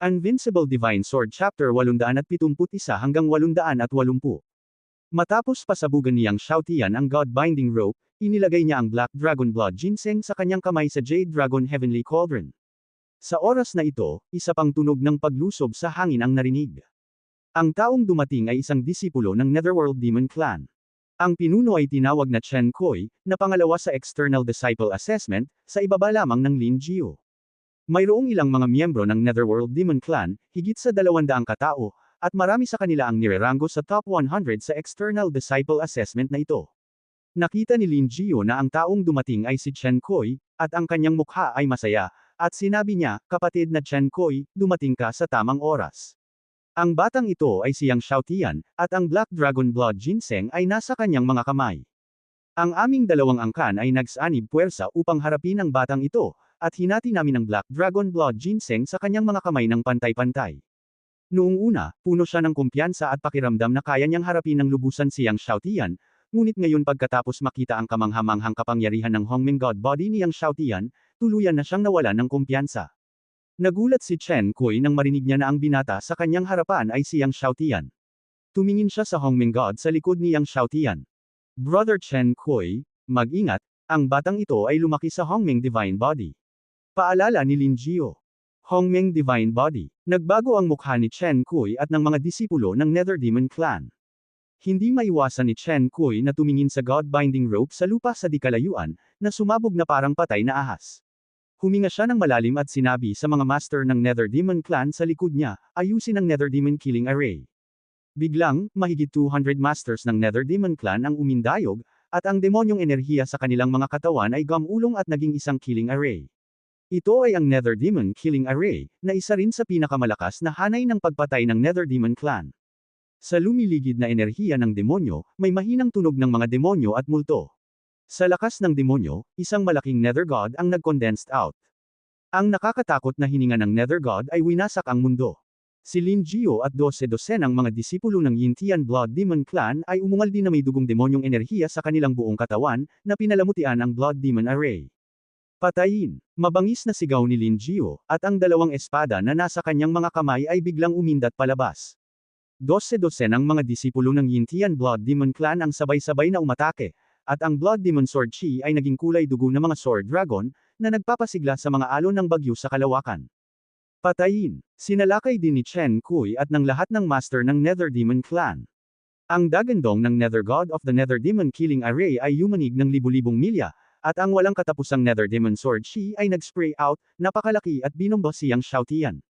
Invincible Divine Sword Chapter 871 hanggang 880. Matapos pasabugan niyang Xiaotian ang God-binding rope, inilagay niya ang Black Dragon Blood Ginseng sa kanyang kamay sa Jade Dragon Heavenly Cauldron. Sa oras na ito, isa pang tunog ng paglusob sa hangin ang narinig. Ang taong dumating ay isang disipulo ng Netherworld Demon Clan. Ang pinuno ay tinawag na Chen Kui, na pangalawa sa External Disciple Assessment, sa ibaba lamang ng Lin Jiu. Mayroong ilang mga miyembro ng Netherworld Demon Clan, higit sa 200 katao, at marami sa kanila ang nireranggo sa top 100 sa External Disciple Assessment na ito. Nakita ni Lin Jiu na ang taong dumating ay si Chen Kui, at ang kanyang mukha ay masaya, at sinabi niya, "Kapatid na Chen Kui, dumating ka sa tamang oras." Ang batang ito ay siyang Xiaotian, at ang Black Dragon Blood Ginseng ay nasa kanyang mga kamay. Ang aming dalawang angkan ay nagsanib puwersa upang harapin ang batang ito, at hinati namin ang Black Dragon Blood Ginseng sa kanyang mga kamay ng pantay-pantay. Noong una, puno siya ng kumpiyansa at pakiramdam na kaya niyang harapin ng lubusan siyang Xiaotian, ngunit ngayon pagkatapos makita ang kamanghamanghang kapangyarihan ng Hongmeng God Body niyang Xiaotian, tuluyan na siyang nawalan ng kumpiyansa. Nagulat si Chen Kui nang marinig niya na ang binata sa kanyang harapan ay siyang Xiaotian. Tumingin siya sa Hongmeng God sa likod niyang Xiaotian. "Brother Chen Kui, mag-ingat, ang batang ito ay lumaki sa Hongmeng Divine Body." Paalala ni Lin Jiu. Hongmeng Divine Body. Nagbago ang mukha ni Chen Kui at ng mga disipulo ng Nether Demon Clan. Hindi maiwasan ni Chen Kui na tumingin sa God-binding rope sa lupa sa di-kalayuan, na sumabog na parang patay na ahas. Huminga siya ng malalim at sinabi sa mga master ng Nether Demon Clan sa likod niya, "Ayusin ang Nether Demon Killing Array." Biglang, mahigit 200 masters ng Nether Demon Clan ang umindayog, at ang demonyong enerhiya sa kanilang mga katawan ay gumulong at naging isang killing array. Ito ay ang Nether Demon Killing Array, na isa rin sa pinakamalakas na hanay ng pagpatay ng Nether Demon Clan. Sa lumiligid na enerhiya ng demonyo, may mahinang tunog ng mga demonyo at multo. Sa lakas ng demonyo, isang malaking Nether God ang nag-condensed out. Ang nakakatakot na hininga ng Nether God ay winasak ang mundo. Si Lin Jiu at 12-dosenang mga disipulo ng Yintian Blood Demon Clan ay umungal din na may dugong demonyong enerhiya sa kanilang buong katawan, na pinalamutian ang Blood Demon Array. "Patayin!" Mabangis na sigaw ni Lin Jiu, at ang dalawang espada na nasa kanyang mga kamay ay biglang umindat palabas. 12-dosenang mga disipulo ng Yintian Blood Demon Clan ang sabay-sabay na umatake, at ang Blood Demon Sword Chi ay naging kulay dugo ng mga Sword Dragon, na nagpapasigla sa mga alon ng bagyo sa kalawakan. "Patayin!" Sinalakay din ni Chen Kui at ng lahat ng master ng Nether Demon Clan. Ang dagandong ng Nether God of the Nether Demon Killing Array ay yumanig ng libu-libong milya, at ang walang katapusang Nether Demon Sword Chi ay nag-spray out, napakalaki at binomba siyang Xiaotian.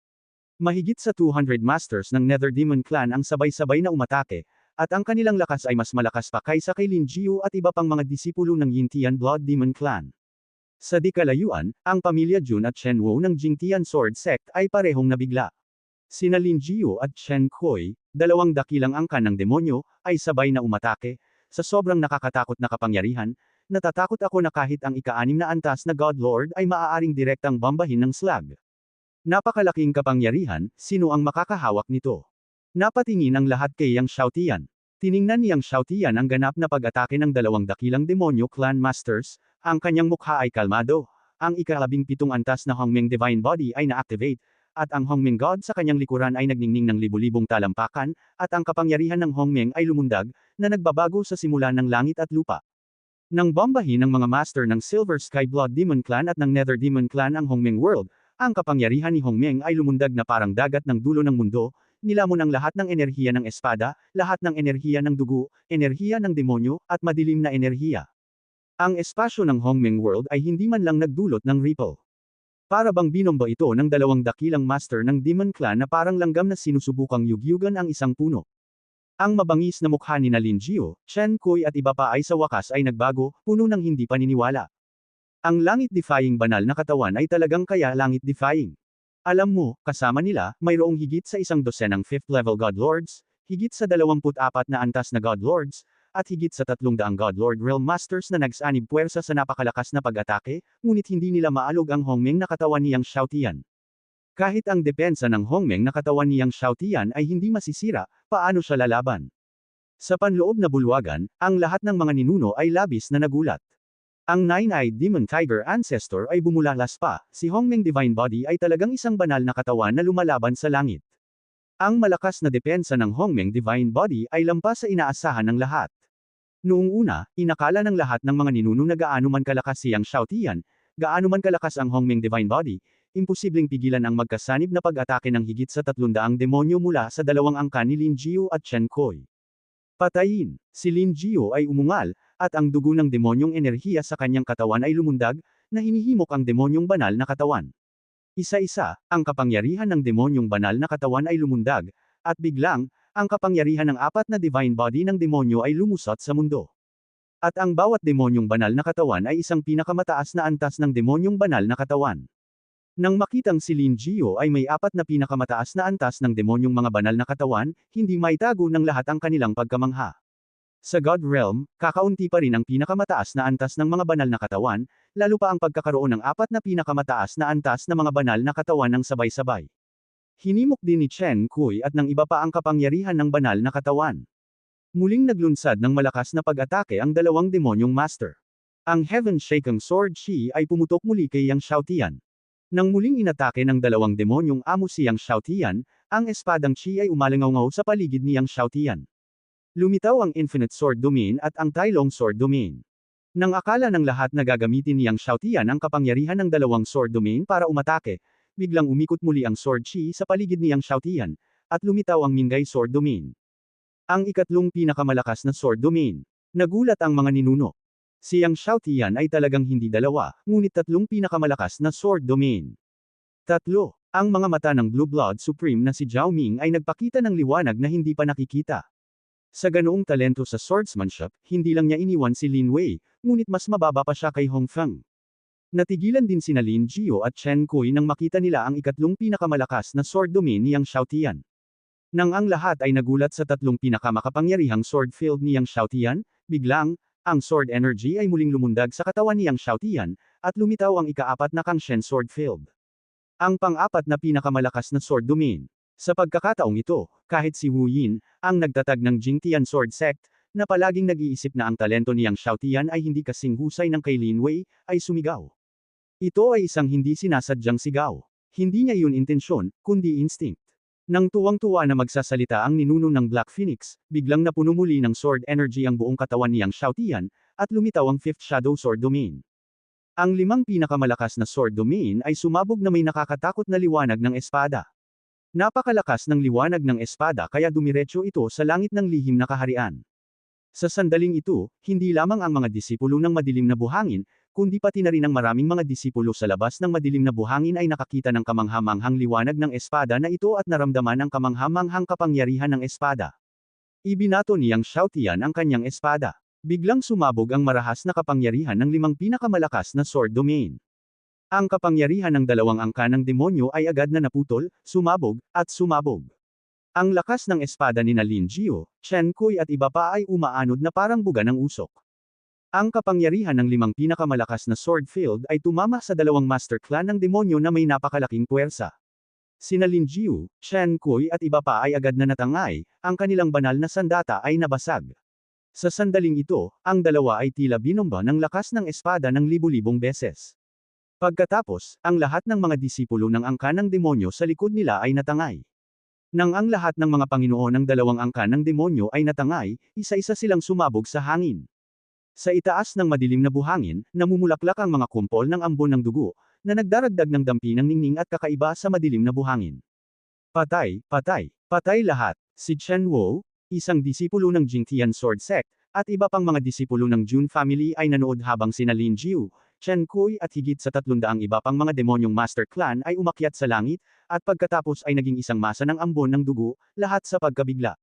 Mahigit sa 200 masters ng Nether Demon Clan ang sabay-sabay na umatake, at ang kanilang lakas ay mas malakas pa kaysa kay Lin Jiu at iba pang mga disipulo ng Yintian Blood Demon Clan. Sa di-kalayuan, ang pamilya Jun at Chen Wu ng Jingtian Sword Sect ay parehong nabigla. Sina Lin Jiu at Chen Kui, dalawang dakilang angkan ng demonyo, ay sabay na umatake. Sa sobrang nakakatakot na kapangyarihan, natatakot ako na kahit ang ika-6 na antas na God Lord ay maaaring direktang bombahin ng slag. Napakalaking kapangyarihan, sino ang makakahawak nito? Napatingin ang lahat kay Yang Xiaotian. Tiningnan niyang Xiaotian ang ganap na pag-atake ng dalawang dakilang demonyo clan masters, ang kanyang mukha ay kalmado, ang ika-17 antas na Hongmeng Divine Body ay na-activate, at ang Hongmeng God sa kanyang likuran ay nagningning ng libu-libong talampakan, at ang kapangyarihan ng Hongmeng ay lumundag, na nagbabago sa simula ng langit at lupa. Nang bombahin ng mga master ng Silver Sky Blood Demon Clan at ng Nether Demon Clan ang Hongmeng World, ang kapangyarihan ni Hongmeng ay lumundag na parang dagat ng dulo ng mundo, nilamon ang lahat ng enerhiya ng espada, lahat ng enerhiya ng dugo, enerhiya ng demonyo, at madilim na enerhiya. Ang espasyo ng Hongmeng World ay hindi man lang nagdulot ng ripple. Para bang binomba ito ng dalawang dakilang master ng Demon Clan na parang langgam na sinusubukang yugyugan ang isang puno. Ang mabangis na mukha ni Lin Jiu, Chen Kui at iba pa ay sa wakas ay nagbago, puno ng hindi paniniwala. Ang langit-defying banal na katawan ay talagang kaya langit-defying. Alam mo, kasama nila, mayroong higit sa 100 5th level God Lords, higit sa 24 na antas na God Lords, at higit sa 300 God Lord Realm Masters na nagsanib puwersa sa napakalakas na pag-atake, ngunit hindi nila maalog ang Hongmeng na katawan niyang Xiaotian. Kahit ang depensa ng Hongmeng na katawan niyang Xiaotian ay hindi masisira, paano siya lalaban? Sa panloob na bulwagan, ang lahat ng mga ninuno ay labis na nagulat. Ang Nine-Eyed Demon Tiger Ancestor ay bumulalas pa, si Hongmeng Divine Body ay talagang isang banal na katawan na lumalaban sa langit. Ang malakas na depensa ng Hongmeng Divine Body ay lampas sa inaasahan ng lahat. Noong una, inakala ng lahat ng mga ninuno na gaano man kalakas si Yang Xiaotian, gaano man kalakas ang Hongmeng Divine Body, imposibleng pigilan ang magkasanib na pag-atake ng higit sa 300 demonyo mula sa dalawang angkan ni Lin Jiu at Chen Kui. Patayin! Si Lin Jiu ay umungal, at ang dugo ng demonyong enerhiya sa kanyang katawan ay lumundag, na hinihimok ang demonyong banal na katawan. Isa-isa, ang kapangyarihan ng demonyong banal na katawan ay lumundag, at biglang, ang kapangyarihan ng apat na divine body ng demonyo ay lumusot sa mundo. At ang bawat demonyong banal na katawan ay isang pinakamataas na antas ng demonyong banal na katawan. Nang makitang si Lin Jiu ay may apat na pinakamataas na antas ng demonyong mga banal na katawan, hindi maitago ng lahat ang kanilang pagkamangha. Sa God Realm, kakaunti pa rin ang pinakamataas na antas ng mga banal na katawan, lalo pa ang pagkakaroon ng apat na pinakamataas na antas na mga banal na katawan ng sabay-sabay. Hinimok din ni Chen Kui at ng iba pa ang kapangyarihan ng banal na katawan. Muling naglunsad ng malakas na pag-atake ang dalawang demonyong master. Ang Heaven-Shaking Sword Chi ay pumutok muli kay Yang Xiaotian. Nang muling inatake ng dalawang demonyong amo si Yang Xiaotian, ang espadang Chi ay umalangaw sa paligid ni Yang Xiaotian. Lumitaw ang Infinite Sword Domain at ang Tai Long Sword Domain. Nang akala ng lahat na gagamitin ni Yang Xiaotian ang kapangyarihan ng dalawang Sword Domain para umatake, biglang umikot muli ang Sword Chi sa paligid ni Yang Xiaotian, at lumitaw ang Mingay Sword Domain. Ang ikatlong pinakamalakas na Sword Domain. Nagulat ang mga ninuno. Si Yang Xiaotian ay talagang hindi dalawa, ngunit tatlong pinakamalakas na Sword Domain. Tatlo. Ang mga mata ng Blue Blood Supreme na si Zhao Ming ay nagpakita ng liwanag na hindi pa nakikita. Sa ganoong talento sa swordsmanship, hindi lang niya iniwan si Lin Wei, ngunit mas mababa pa siya kay Hong Feng. Natigilan din sina Lin Jiu at Chen Kui nang makita nila ang ikatlong pinakamalakas na sword domain ni Yang Xiaotian. Nang ang lahat ay nagulat sa tatlong pinakamakapangyarihang sword field ni Yang Xiaotian, biglang, ang sword energy ay muling lumundag sa katawan ni Yang Xiaotian, at lumitaw ang ikaapat na Kangshen sword field. Ang pang-apat na pinakamalakas na sword domain. Sa pagkakataong ito, kahit si Wu Yin, ang nagtatag ng Jingtian Sword Sect, na palaging nag-iisip na ang talento ni Yang Xiaotian ay hindi kasing husay ng kay Lin Wei, ay sumigaw. Ito ay isang hindi sinasadyang sigaw. Hindi niya yun intensyon, kundi instinct. Nang tuwang-tuwa na magsasalita ang ninuno ng Black Phoenix, biglang napuno muli ng sword energy ang buong katawan ni Yang Xiaotian, at lumitaw ang Fifth Shadow Sword Domain. Ang limang pinakamalakas na sword domain ay sumabog na may nakakatakot na liwanag ng espada. Napakalakas ng liwanag ng espada kaya dumiretso ito sa langit ng lihim na kaharian. Sa sandaling ito, hindi lamang ang mga disipulo ng madilim na buhangin, kundi pati na rin ang maraming mga disipulo sa labas ng madilim na buhangin ay nakakita ng kamangha-manghang liwanag ng espada na ito at naramdaman ang kamangha-manghang kapangyarihan ng espada. Ibinato ni Yang Xiaotian ang kanyang espada. Biglang sumabog ang marahas na kapangyarihan ng limang pinakamalakas na sword domain. Ang kapangyarihan ng dalawang angka ng demonyo ay agad na naputol, sumabog, at sumabog. Ang lakas ng espada ni Lin Jiu, Chen Kui at iba pa ay umaanod na parang buga ng usok. Ang kapangyarihan ng limang pinakamalakas na sword field ay tumama sa dalawang master clan ng demonyo na may napakalaking puwersa. Sina Lin Jiu, Chen Kui at iba pa ay agad na natangay, ang kanilang banal na sandata ay nabasag. Sa sandaling ito, ang dalawa ay tila binomba ng lakas ng espada ng libu-libong beses. Pagkatapos, ang lahat ng mga disipulo ng angka ng demonyo sa likod nila ay natangay. Nang ang lahat ng mga Panginoon ng dalawang angka ng demonyo ay natangay, isa-isa silang sumabog sa hangin. Sa itaas ng madilim na buhangin, namumulaklak ang mga kumpol ng ambon ng dugo, na nagdaragdag ng dampi ng ningning at kakaiba sa madilim na buhangin. Patay, patay, patay lahat. Si Chen Wu, isang disipulo ng Jingtian Sword Sect, at iba pang mga disipulo ng Jun family ay nanood habang sina Lin Jiu, Chen Kui at higit sa 300 iba pang mga demonyong master clan ay umakyat sa langit, at pagkatapos ay naging isang masa ng ambon ng dugo, lahat sa pagkabigla.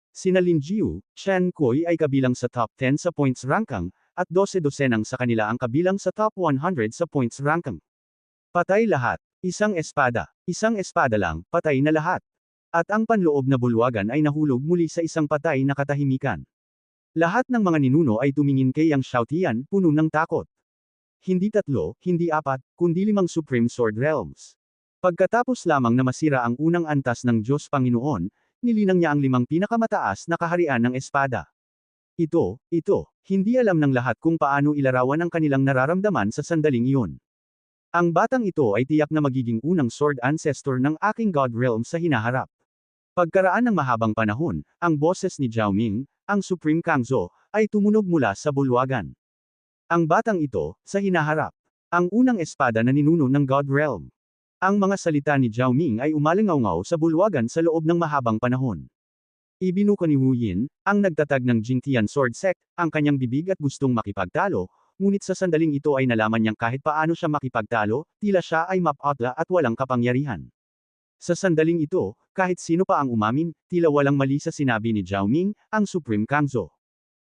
Sina Lin Jiu, Chen Kui ay kabilang sa top 10 sa points ranking, at 12-dosenang sa kanila ang kabilang sa top 100 sa points ranking. Patay lahat. Isang espada lang, patay na lahat. At ang panloob na bulwagan ay nahulog muli sa isang patay na katahimikan. Lahat ng mga ninuno ay tumingin kay Yang Xiaotian, puno ng takot. Hindi 3, hindi 4, kundi 5 Supreme Sword Realms. Pagkatapos lamang na masira ang unang antas ng Diyos Panginoon, nilinang niya ang 5 pinakamataas na kaharian ng espada. Hindi alam ng lahat kung paano ilarawan ang kanilang nararamdaman sa sandaling iyon. Ang batang ito ay tiyak na magiging unang sword ancestor ng aking God Realm sa hinaharap. Pagkaraan ng mahabang panahon, ang boses ni Zhao Ming, ang Supreme Kangzo, ay tumunog mula sa bulwagan. Ang batang ito, sa hinaharap, ang unang espada na ninuno ng God Realm. Ang mga salita ni Zhao Ming ay umalingaw sa bulwagan sa loob ng mahabang panahon. Ibinuko ni Wu Yin, ang nagtatag ng Jingtian Sword Sect, ang kanyang bibig at gustong makipagtalo, ngunit sa sandaling ito ay nalaman niyang kahit paano siya makipagtalo, tila siya ay mapotla at walang kapangyarihan. Sa sandaling ito, kahit sino pa ang umamin, tila walang mali sa sinabi ni Zhao Ming, ang Supreme Kangzo.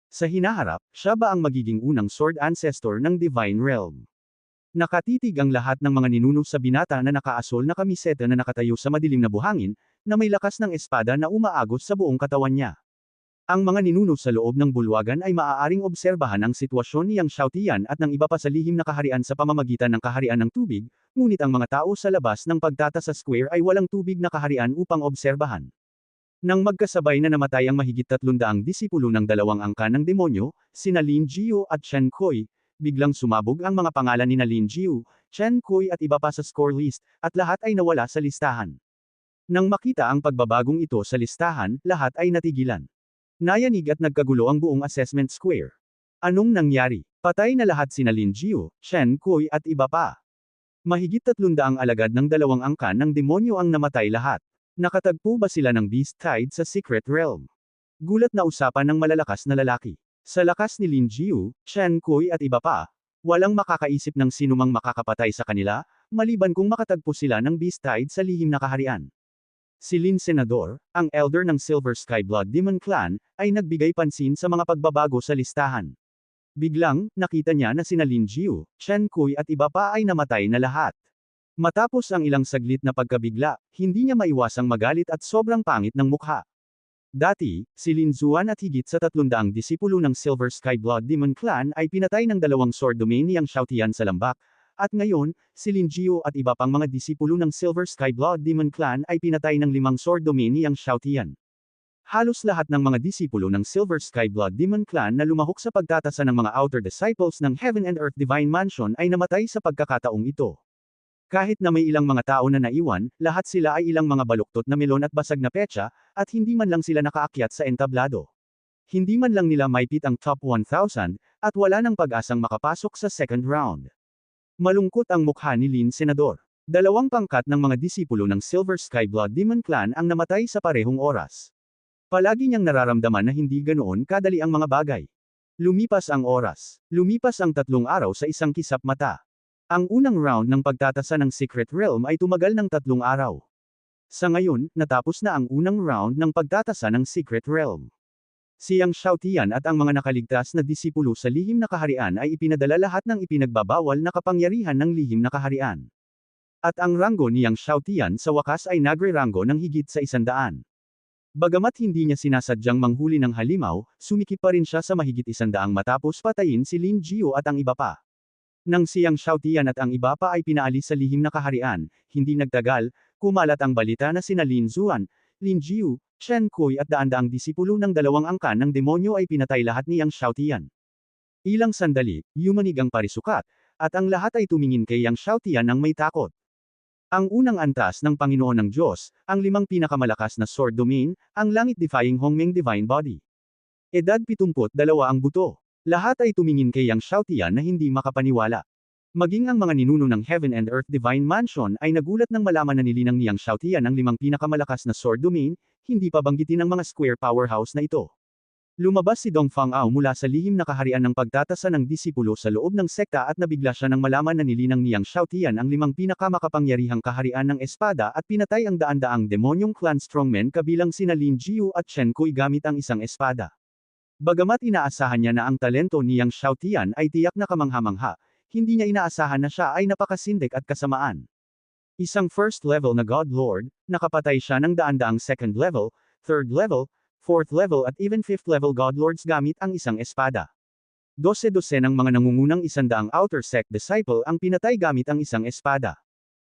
Sa hinaharap, siya ba ang magiging unang sword ancestor ng Divine Realm? Nakatitig ang lahat ng mga ninuno sa binata na nakaasol na kamiseta na nakatayo sa madilim na buhangin, na may lakas ng espada na umaagos sa buong katawan niya. Ang mga ninuno sa loob ng bulwagan ay maaaring obserbahan ang sitwasyon ni Yang Xiaotian at ng iba pa sa lihim na kaharian sa pamamagitan ng kaharian ng tubig, ngunit ang mga tao sa labas ng pagtata sa square ay walang tubig na kaharian upang obserbahan. Nang magkasabay na namatay ang mahigit 300 disipulo ng dalawang angkan ng demonyo, sina Lin Jiu at Chen Kui, biglang sumabog ang mga pangalan ni Lin Jiu, Chen Kui at iba pa sa score list, at lahat ay nawala sa listahan. Nang makita ang pagbabagong ito sa listahan, lahat ay natigilan. Nayanig at nagkagulo ang buong assessment square. Anong nangyari? Patay na lahat sina Lin Jiu, Chen Kui at iba pa. Mahigit 300 alagad ng dalawang angkan ng demonyo ang namatay lahat. Nakatagpo ba sila ng Beast Tide sa Secret Realm? Gulat na usapan ng malalakas na lalaki. Sa lakas ni Lin Jiu, Chen Kui at iba pa, walang makakaisip ng sinumang makakapatay sa kanila, maliban kung makatagpo sila ng Beast Tide sa lihim na kaharian. Si Lin Senador, ang elder ng Silver Sky Blood Demon Clan, ay nagbigay pansin sa mga pagbabago sa listahan. Biglang, nakita niya na sina Lin Jiu, Chen Kui at iba pa ay namatay na lahat. Matapos ang ilang saglit na pagkabigla, hindi niya maiwasang magalit at sobrang pangit ng mukha. Dati, si Lin Zuan at higit sa 300 disipulo ng Silver Sky Blood Demon Clan ay pinatay ng dalawang sword domain ni Yang Xiaotian sa lambak, at ngayon, si Lin Jiu at iba pang mga disipulo ng Silver Sky Blood Demon Clan ay pinatay ng 5 sword domain ni Yang Xiaotian. Halos lahat ng mga disipulo ng Silver Sky Blood Demon Clan na lumahok sa pagtatasa ng mga outer disciples ng Heaven and Earth Divine Mansion ay namatay sa pagkakataong ito. Kahit na may ilang mga tao na naiwan, lahat sila ay ilang mga baluktot na melon at basag na petsa, at hindi man lang sila nakaakyat sa entablado. Hindi man lang nila maipit ang top 1,000, at wala nang pag-asang makapasok sa second round. Malungkot ang mukha ni Lin Senador. 2 pangkat ng mga disipulo ng Silver Sky Blood Demon Clan ang namatay sa parehong oras. Palagi niyang nararamdaman na hindi ganoon kadali ang mga bagay. Lumipas ang oras. Lumipas ang 3 araw sa isang kisap mata. Ang unang round ng pagtatasa ng Secret Realm ay tumagal ng 3 araw. Sa ngayon, natapos na ang unang round ng pagtatasa ng Secret Realm. Si Yang Xiaotian at ang mga nakaligtas na disipulo sa lihim na kaharian ay ipinadala lahat ng ipinagbabawal na kapangyarihan ng lihim na kaharian. At ang ranggo ni Yang Xiaotian sa wakas ay nagre-ranggo ng higit sa 100. Bagamat hindi niya sinasadyang manghuli ng halimaw, sumikip pa rin siya sa mahigit 100 matapos patayin si Lin Jiu at ang iba pa. Nang si Yang Xiaotian at ang iba pa ay pinaalis sa lihim na kaharian, hindi nagtagal, kumalat ang balita na sina Lin Zuan, Lin Jiu, Chen Kui at daan-daang disipulo ng dalawang angkan ng demonyo ay pinatay lahat ni Yang Xiaotian. Ilang sandali, yumanig ang parisukat, at ang lahat ay tumingin kay Yang Xiaotian ng may takot. Ang unang antas ng Panginoon ng Diyos, ang 5 pinakamalakas na sword domain, ang langit-defying Hongmeng Divine Body. Edad 72 ang buto. Lahat ay tumingin kay Yang Xiaotian na hindi makapaniwala. Maging ang mga ninuno ng Heaven and Earth Divine Mansion ay nagulat nang malaman na nilinang ni Yang Xiaotian ang 5 pinakamalakas na sword domain, hindi pa banggitin ang mga square powerhouse na ito. Lumabas si Dong Fangao mula sa lihim na kaharian ng pagtatasa ng disipulo sa loob ng sekta at nabigla siya nang malaman na nilinang ni Yang Xiaotian ang 5 pinakamakapangyarihang kaharian ng espada at pinatay ang daan-daang demonyong clan strongmen kabilang sina Lin Jiu at Chen Kui gamit ang isang espada. Bagamat inaasahan niya na ang talento ni Yang Xiaotian ay tiyak na kamangha-mangha, hindi niya inaasahan na siya ay napakasindik at kasamaan. Isang first level na God Lord, nakapatay siya ng daan-daang second level, third level, fourth level at even fifth level God Lords gamit ang isang espada. 12 ng mga nangungunang 100 outer sect disciple ang pinatay gamit ang isang espada.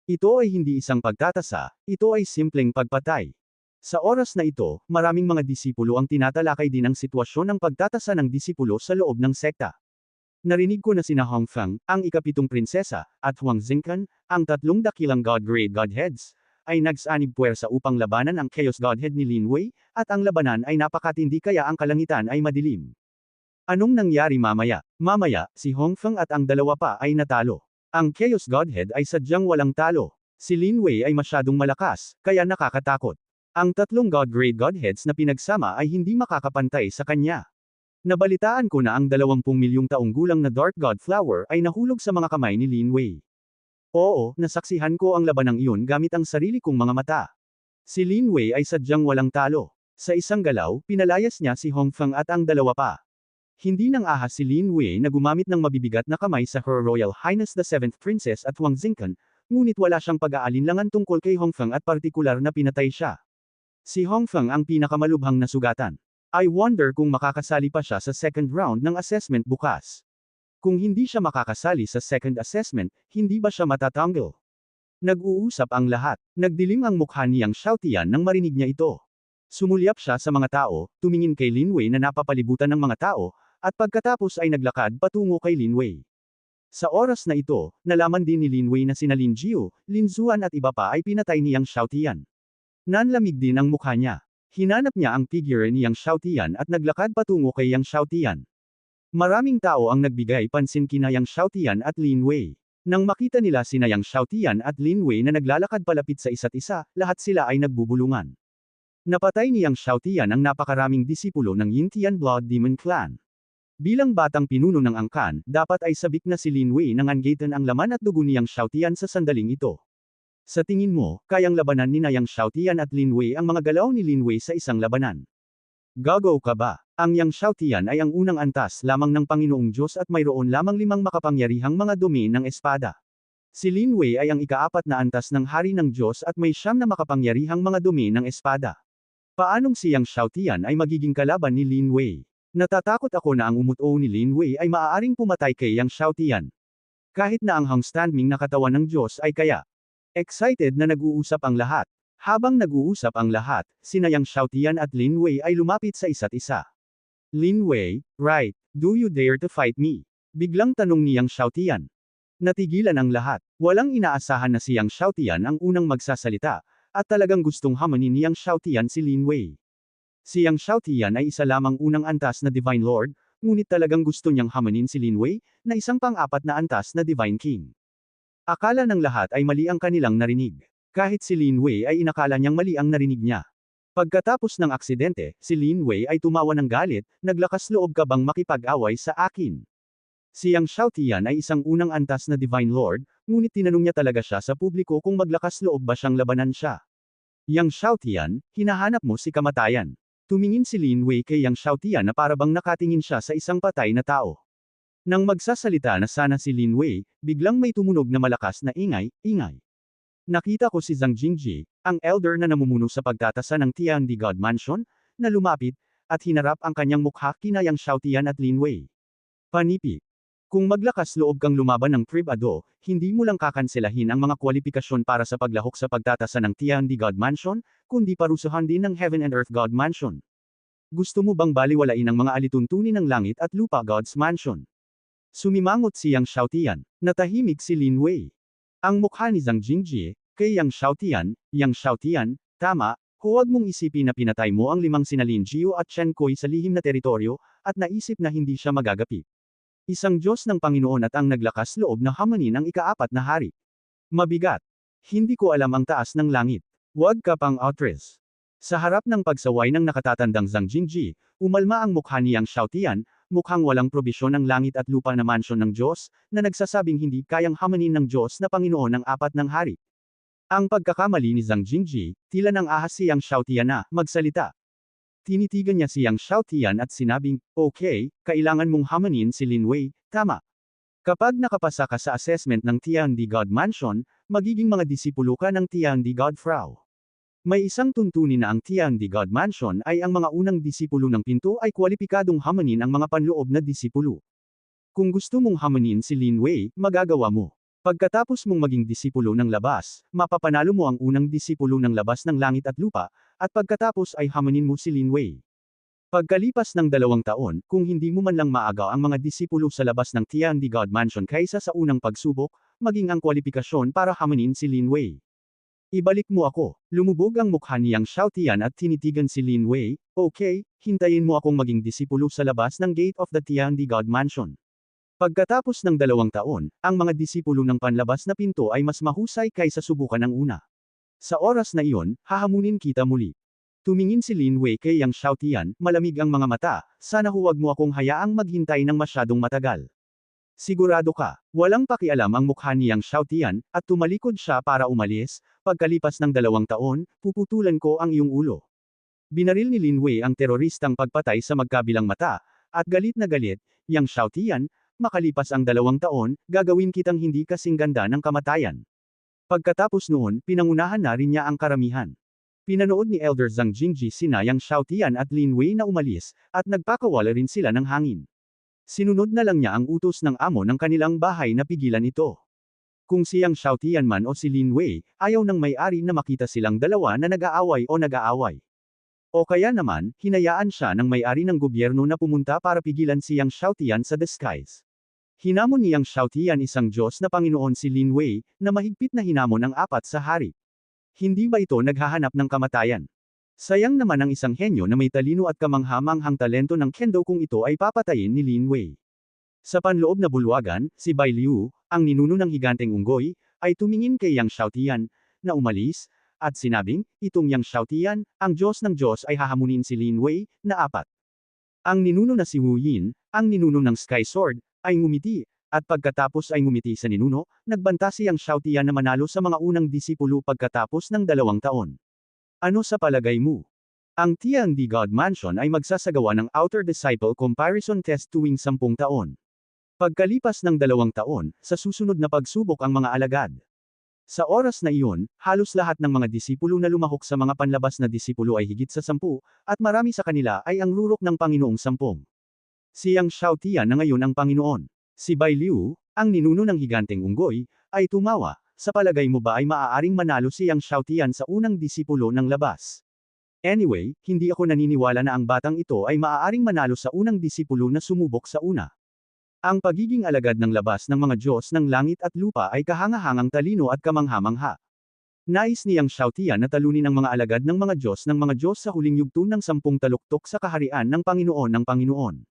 Ito ay hindi isang pagtatasa, ito ay simpleng pagpatay. Sa oras na ito, maraming mga disipulo ang tinatalakay din ang sitwasyon ng pagtatasa ng disipulo sa loob ng sekta. Narinig ko na sina Hong Feng, ang ikapitong prinsesa, at Huang Zingkan, ang tatlong dakilang God-grade Godheads, ay nagsanib puwersa upang labanan ang Chaos Godhead ni Lin Wei, at ang labanan ay napakatindi kaya ang kalangitan ay madilim. Anong nangyari mamaya? Mamaya, si Hong Feng at ang dalawa pa ay natalo. Ang Chaos Godhead ay sadyang walang talo. Si Lin Wei ay masyadong malakas, kaya nakakatakot. Ang tatlong God-grade Godheads na pinagsama ay hindi makakapantay sa kanya. Nabalitaan ko na ang 20 milyong taong gulang na Dark God Flower ay nahulog sa mga kamay ni Lin Wei. Oo, nasaksihan ko ang labanang iyon gamit ang sarili kong mga mata. Si Lin Wei ay sadyang walang talo. Sa isang galaw, pinalayas niya si Hong Feng at ang dalawa pa. Hindi nang ahas si Lin Wei na gumamit ng mabibigat na kamay sa Her Royal Highness the 7th Princess at Huang Zingkan, ngunit wala siyang pag-aalinlangan tungkol kay Hong Feng at partikular na pinatay siya. Si Hong Feng ang pinakamalubhang nasugatan. I wonder kung makakasali pa siya sa second round ng assessment bukas. Kung hindi siya makakasali sa second assessment, hindi ba siya matatanggal? Nag-uusap ang lahat. Nagdilim ang mukha niyang Xiaotian nang marinig niya ito. Sumulyap siya sa mga tao, tumingin kay Lin Wei na napapalibutan ng mga tao, at pagkatapos ay naglakad patungo kay Lin Wei. Sa oras na ito, nalaman din ni Lin Wei na sina Lin Jiu, Lin Zuan at iba pa ay pinatay niyang Xiaotian. Nanlamig din ang mukha niya. Hinanap niya ang figure ni Yang Xiaotian at naglakad patungo kay Yang Xiaotian. Maraming tao ang nagbigay pansin kina Yang Xiaotian at Lin Wei. Nang makita nila sina Yang Xiaotian at Lin Wei na naglalakad palapit sa isa't isa, lahat sila ay nagbubulungan. Napatay ni Yang Xiaotian ang napakaraming disipulo ng Yintian Blood Demon Clan. Bilang batang pinuno ng angkan, dapat ay sabik na si Lin Wei nang angatan ang laman at dugo ni Yang Xiaotian sa sandaling ito. Sa tingin mo, kayang labanan ni Yang Xiaotian at Lin Wei ang mga galaw ni Lin Wei sa isang labanan? Gago ka ba? Ang Yang Xiaotian ay ang unang antas lamang ng Panginoong Diyos at mayroon lamang 5 makapangyarihang mga dumi ng espada. Si Lin Wei ay ang ika-4 na antas ng Hari ng Diyos at may 9 na makapangyarihang mga dumi ng espada. Paanong si Yang Xiaotian ay magiging kalaban ni Lin Wei? Natatakot ako na ang umuto ni Lin Wei ay maaaring pumatay kay Yang Xiaotian. Kahit na ang hangstanding na katawan ng Diyos ay kaya. Excited na nag-uusap ang lahat. Habang nag-uusap ang lahat, sina Yang Xiaotian at Lin Wei ay lumapit sa isa't isa. Lin Wei, right, do you dare to fight me? Biglang tanong ni Yang Xiaotian. Natigilan ang lahat. Walang inaasahan na si Yang Xiaotian ang unang magsasalita, at talagang gustong hamanin ni Yang Xiaotian si Lin Wei. Si Yang Xiaotian ay isa lamang unang antas na Divine Lord, ngunit talagang gusto niyang hamanin si Lin Wei, na isang pang-4 na antas na Divine King. Akala ng lahat ay mali ang kanilang narinig. Kahit si Lin Wei ay inakala niyang mali ang narinig niya. Pagkatapos ng aksidente, si Lin Wei ay tumawa ng galit, naglakas loob ka bang makipag-away sa akin? Si Yang Xiaotian ay isang unang antas na Divine Lord, ngunit tinanong niya talaga siya sa publiko kung maglakas loob ba siyang labanan siya. Yang Xiaotian, hinahanap mo si kamatayan. Tumingin si Lin Wei kay Yang Xiaotian na parabang nakatingin siya sa isang patay na tao. Nang magsasalita na sana si Lin Wei, biglang may tumunog na malakas na ingay. Nakita ko si Zhang Jingji, ang elder na namumuno sa pagtatasa ng Tiandi God Mansion, na lumapit, at hinarap ang kanyang mukha kina Yang Xiaotian at Lin Wei. Panipi. Kung maglakas loob kang lumaban ng Tribado, hindi mo lang kakanselahin ang mga kwalifikasyon para sa paglahok sa pagtatasa ng Tiandi God Mansion, kundi parusahan din ng Heaven and Earth God Mansion. Gusto mo bang baliwalain ang mga alituntunin ng langit at lupa God's Mansion? Sumimangot si Yang Xiaotian. Natahimik si Lin Wei. Ang mukha ni Zhang Jingji, kay Yang Xiaotian, tama, huwag mong isipin na pinatay mo ang 5 sina Lin Jiu at Chen Kui sa lihim na teritoryo, at naisip na hindi siya magagapit. Isang Diyos ng Panginoon at ang naglakas loob na hamanin ang ika-4 na hari. Mabigat. Hindi ko alam ang taas ng langit. Huwag ka pang outres. Sa harap ng pagsaway ng nakatatandang Zhang Jingji, umalma ang mukha ni Yang Xiaotian, mukhang walang probisyon ng langit at lupa na mansyon ng Diyos, na nagsasabing hindi kayang hamanin ng Diyos na Panginoon ng 4 ng hari. Ang pagkakamali ni Zhang Jingji, tila nang ahas si Yang Xiaotian na magsalita. Tinitigan niya si Yang Xiaotian at sinabing, okay, kailangan mong hamanin si Lin Wei, tama. Kapag nakapasa ka sa assessment ng Tiandi God Mansion, magiging mga disipulo ka ng Tiandi God Frau. May isang tuntunin na ang Tiandi God Mansion ay ang mga unang disipulo ng pinto ay kwalipikadong hamanin ang mga panloob na disipulo. Kung gusto mong hamanin si Lin Wei, magagawa mo. Pagkatapos mong maging disipulo ng labas, mapapanalo mo ang unang disipulo ng labas ng langit at lupa, at pagkatapos ay hamunin mo si Lin Wei. Pagkalipas ng 2 taon, kung hindi mo man lang maagaw ang mga disipulo sa labas ng Tiandi God Mansion kaysa sa unang pagsubok, maging ang kwalifikasyon para hamunin si Lin Wei. Ibalik mo ako. Lumubog ang mukha niyang Xiaotian at tinitigan si Lin Wei. Okay, hintayin mo akong maging disipulo sa labas ng gate of the Tiandi God Mansion. Pagkatapos ng 2 taon, ang mga disipulo ng panlabas na pinto ay mas mahusay kaysa subukan ng una. Sa oras na iyon, hahamunin kita muli. Tumingin si Lin Wei kay Yang Xiaotian, malamig ang mga mata, sana huwag mo akong hayaang maghintay ng masyadong matagal. Sigurado ka, walang pakialam ang mukha ni Yang Xiaotian, at tumalikod siya para umalis, pagkalipas ng 2 taon, puputulan ko ang iyong ulo. Binaril ni Lin Wei ang teroristang pagpatay sa magkabilang mata, at galit na galit, Yang Xiaotian, makalipas ang 2 taon, gagawin kitang hindi kasing ganda ng kamatayan. Pagkatapos noon, pinangunahan na rin niya ang karamihan. Pinanood ni Elder Zhang Jingji sina Yang Xiaotian at Lin Wei na umalis, at nagpakawala rin sila ng hangin. Sinunod na lang niya ang utos ng amo ng kanilang bahay na pigilan ito. Kung si Yang Xiaotian man o si Lin Wei, ayaw ng may-ari na makita silang dalawa na nag-aaway o nag-aaway. O kaya naman, hinayaan siya ng may-ari ng gobyerno na pumunta para pigilan si Yang Xiaotian sa disguise. Hinamon ni Yang Xiaotian isang Diyos na Panginoon si Lin Wei, na mahigpit na hinamon ang 4 sa hari. Hindi ba ito naghahanap ng kamatayan? Sayang naman ang isang henyo na may talino at kamangha-manghang talento ng kendo kung ito ay papatayin ni Lin Wei. Sa panloob na bulwagan, si Bai Liu, ang ninuno ng higanteng unggoy, ay tumingin kay Yang Xiaotian, na umalis, at sinabing, itong Yang Xiaotian, ang Diyos ng Diyos ay hahamunin si Lin Wei, na 4. Ang ninuno na si Wu Yin, ang ninuno ng Sky Sword, ay ngumiti, at pagkatapos ay ngumiti sa ninuno, nagbanta si Yang Xiaotian na manalo sa mga unang disipulo pagkatapos ng 2 taon. Ano sa palagay mo? Ang Tiandi God Mansion ay magsasagawa ng Outer Disciple Comparison Test tuwing 10 taon. Pagkalipas ng 2 taon, sa susunod na pagsubok ang mga alagad. Sa oras na iyon, halos lahat ng mga disipulo na lumahok sa mga panlabas na disipulo ay higit sa 10, at marami sa kanila ay ang rurok ng Panginoong 10. Si Yang Xiaotian na ngayon ang Panginoon. Si Bai Liu, ang ninuno ng higanteng unggoy, ay tumawa. Sa palagay mo ba ay maaaring manalo si Yang Xiaotian sa unang disipulo ng labas? Anyway, hindi ako naniniwala na ang batang ito ay maaaring manalo sa unang disipulo na sumubok sa una. Ang pagiging alagad ng labas ng mga Diyos ng langit at lupa ay kahangahangang talino at kamangha-mangha. Nais ni Yang Xiaotian na talunin ang mga alagad ng mga Diyos sa huling yugto ng 10 taluktok sa kaharian ng Panginoon.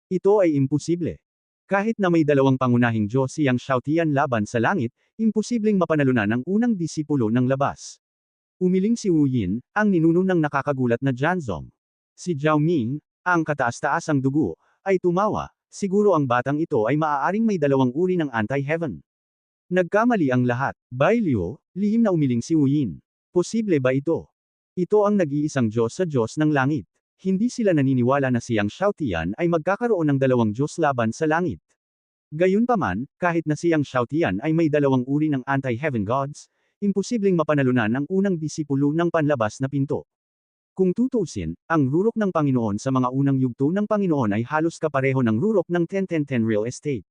Ito ay imposible. Kahit na may 2 pangunahing Diyos si Yang Xiaotian laban sa langit, imposibleng mapanalunan ang unang disipulo ng labas. Umiling si Wu Yin, ang ninuno ng nakakagulat na Jianzong. Si Zhao Ming, ang kataas-taasang dugo, ay tumawa, siguro ang batang ito ay maaaring may 2 uri ng anti-heaven. Nagkamali ang lahat. Bai Liu, lihim na umiling si Wu Yin. Posible ba ito? Ito ang nag-iisang Diyos sa Diyos ng langit. Hindi sila naniniwala na si Yang Xiaotian ay magkakaroon ng 2 Diyos laban sa langit. Gayunpaman, kahit na si Yang Xiaotian ay may 2 uri ng anti-heaven gods, imposibleng mapanalunan ang unang disipulo ng panlabas na pinto. Kung tutuusin, ang rurok ng Panginoon sa mga unang yugto ng Panginoon ay halos kapareho ng rurok ng 10-10-10 real estate.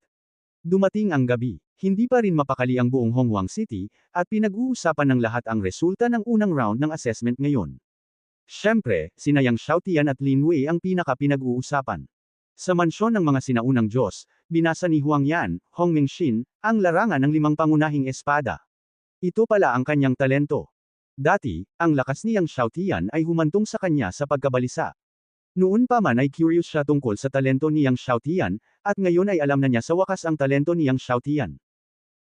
Dumating ang gabi, hindi pa rin mapakali ang buong Hongguang City, at pinag-uusapan ng lahat ang resulta ng unang round ng assessment ngayon. Siyempre, sina Yang Xiaotian at Lin Wei ang pinag-uusapan. Sa mansyon ng mga sinaunang Diyos, binasa ni Huang Yan, Hong Mingxin, ang larangan ng 5 pangunahing espada. Ito pala ang kanyang talento. Dati, ang lakas ni Yang Xiaotian ay humantong sa kanya sa pagkabalisa. Noon pa man ay curious siya tungkol sa talento ni Yang Xiaotian, at ngayon ay alam na niya sa wakas ang talento ni Yang Xiaotian.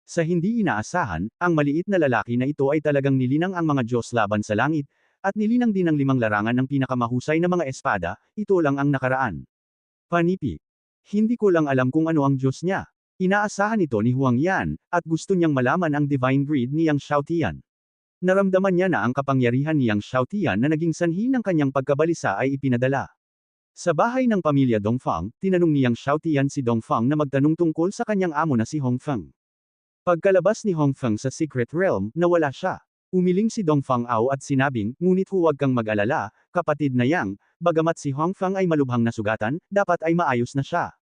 Sa hindi inaasahan, ang maliit na lalaki na ito ay talagang nilinang ang mga Diyos laban sa langit, at nilinang din ang 5 larangan ng pinakamahusay na mga espada, ito lang ang nakaraan. Panipi. Hindi ko lang alam kung ano ang Diyos niya. Inaasahan ito ni Huang Yan, at gusto niyang malaman ang divine greed ni Yang Xiaotian. Naramdaman niya na ang kapangyarihan ni Yang Xiaotian na naging sanhi ng kanyang pagkabalisa ay ipinadala. Sa bahay ng pamilya Dongfang, tinanong ni Yang Xiaotian si Dongfang na magtanong tungkol sa kanyang amo na si Hongfeng. Pagkalabas ni Hongfeng sa secret realm, nawala siya. Umiling si Dongfang Ao at sinabing, ngunit huwag kang mag-alala, kapatid na Yang, bagamat si Hongfeng ay malubhang nasugatan, dapat ay maayos na siya.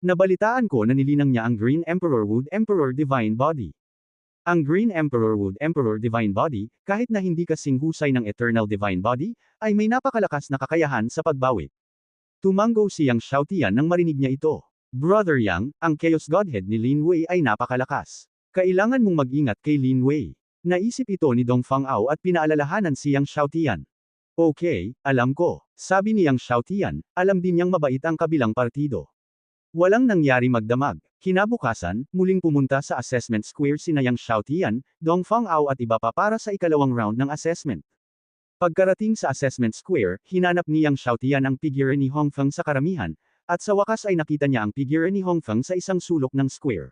Nabalitaan ko na nilinang niya ang Green Emperor Wood Emperor Divine Body. Ang Green Emperor Wood Emperor Divine Body, kahit na hindi kasing husay ng Eternal Divine Body, ay may napakalakas na kakayahan sa pagbawi. Tumango si Yang Xiaotian nang marinig niya ito. Brother Yang, ang Chaos Godhead ni Lin Wei ay napakalakas. Kailangan mong mag-ingat kay Lin Wei. Naisip ito ni Dong Fangao at pinaalalahanan si Yang Xiaotian. Okay, alam ko. Sabi ni Yang Xiaotian, alam din niyang mabait ang kabilang partido. Walang nangyari magdamag. Kinabukasan, muling pumunta sa assessment square sina Yang Xiaotian, Dong Fangao at iba pa para sa ikalawang round ng assessment. Pagkarating sa assessment square, hinanap ni Yang Xiaotian ang figure ni Hongfeng sa karamihan, at sa wakas ay nakita niya ang figure ni Hongfeng sa isang sulok ng square.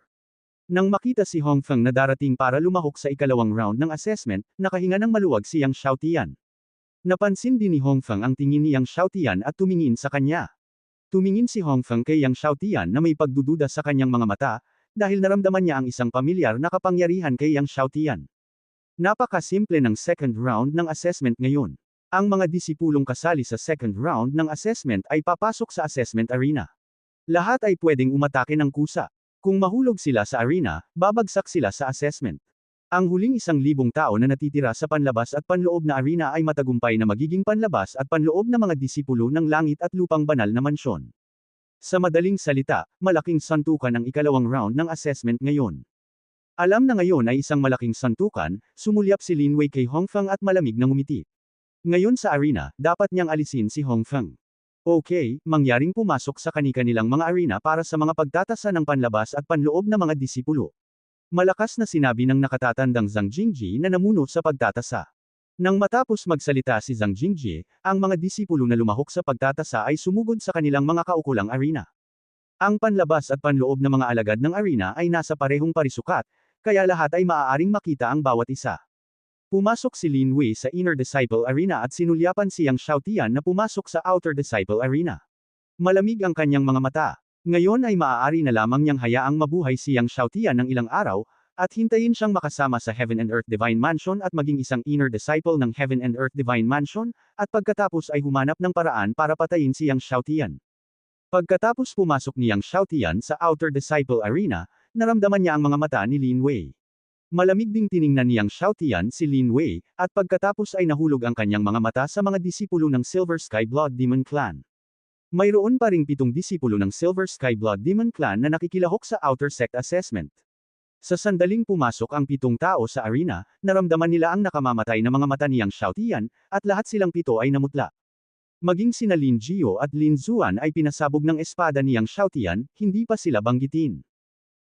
Nang makita si Hongfeng na darating para lumahok sa ikalawang round ng assessment, nakahinga ng maluwag si Yang Xiaotian. Napansin din ni Hongfeng ang tingin ni Yang Xiaotian at tumingin sa kanya. Tumingin si Hongfeng kay Yang Xiaotian na may pagdududa sa kanyang mga mata, dahil naramdaman niya ang isang pamilyar na kapangyarihan kay Yang Xiaotian. Napakasimple ng second round ng assessment ngayon. Ang mga disipulong kasali sa second round ng assessment ay papasok sa assessment arena. Lahat ay pwedeng umatake ng kusa. Kung mahulog sila sa arena, babagsak sila sa assessment. Ang huling 1,000 tao na natitira sa panlabas at panloob na arena ay matagumpay na magiging panlabas at panloob na mga disipulo ng langit at lupang banal na mansyon. Sa madaling salita, malaking santukan ang ikalawang round ng assessment ngayon. Alam na ngayon ay isang malaking santukan, sumulyap si Lin Wei kay Hongfeng at malamig na ngumiti. Ngayon sa arena, dapat niyang alisin si Hongfeng. Okay, mangyaring pumasok sa kani-kanilang mga arena para sa mga pagtatasa ng panlabas at panloob na mga disipulo. Malakas na sinabi ng nakatatandang Zhang Jingji na namuno sa pagtatasa. Nang matapos magsalita si Zhang Jingji, ang mga disipulo na lumahok sa pagtatasa ay sumugod sa kanilang mga kaukulang arena. Ang panlabas at panloob na mga alagad ng arena ay nasa parehong parisukat, kaya lahat ay maaaring makita ang bawat isa. Pumasok si Lin Wei sa Inner Disciple Arena at sinulyapan si Yang Xiaotian na pumasok sa Outer Disciple Arena. Malamig ang kanyang mga mata. Ngayon ay maaari na lamang niyang hayaang mabuhay si Yang Xiaotian ng ilang araw, at hintayin siyang makasama sa Heaven and Earth Divine Mansion at maging isang inner disciple ng Heaven and Earth Divine Mansion, at pagkatapos ay humanap ng paraan para patayin si Yang Xiaotian. Pagkatapos pumasok ni Yang Xiaotian sa Outer Disciple Arena, naramdaman niya ang mga mata ni Lin Wei. Malamig ding tiningnan ni Yang Xiaotian si Lin Wei, at pagkatapos ay nahulog ang kanyang mga mata sa mga disipulo ng Silver Sky Blood Demon Clan. Mayroon pa ring 7 disipulo ng Silver Sky Blood Demon Clan na nakikilahok sa Outer Sect Assessment. Sa sandaling pumasok ang 7 tao sa arena, naramdaman nila ang nakamamatay na mga mata ni Yang Xiaotian, at lahat silang 7 ay namutla. Maging sina Lin Jio at Lin Zuan ay pinasabog ng espada ni Yang Xiaotian, hindi pa sila banggitin.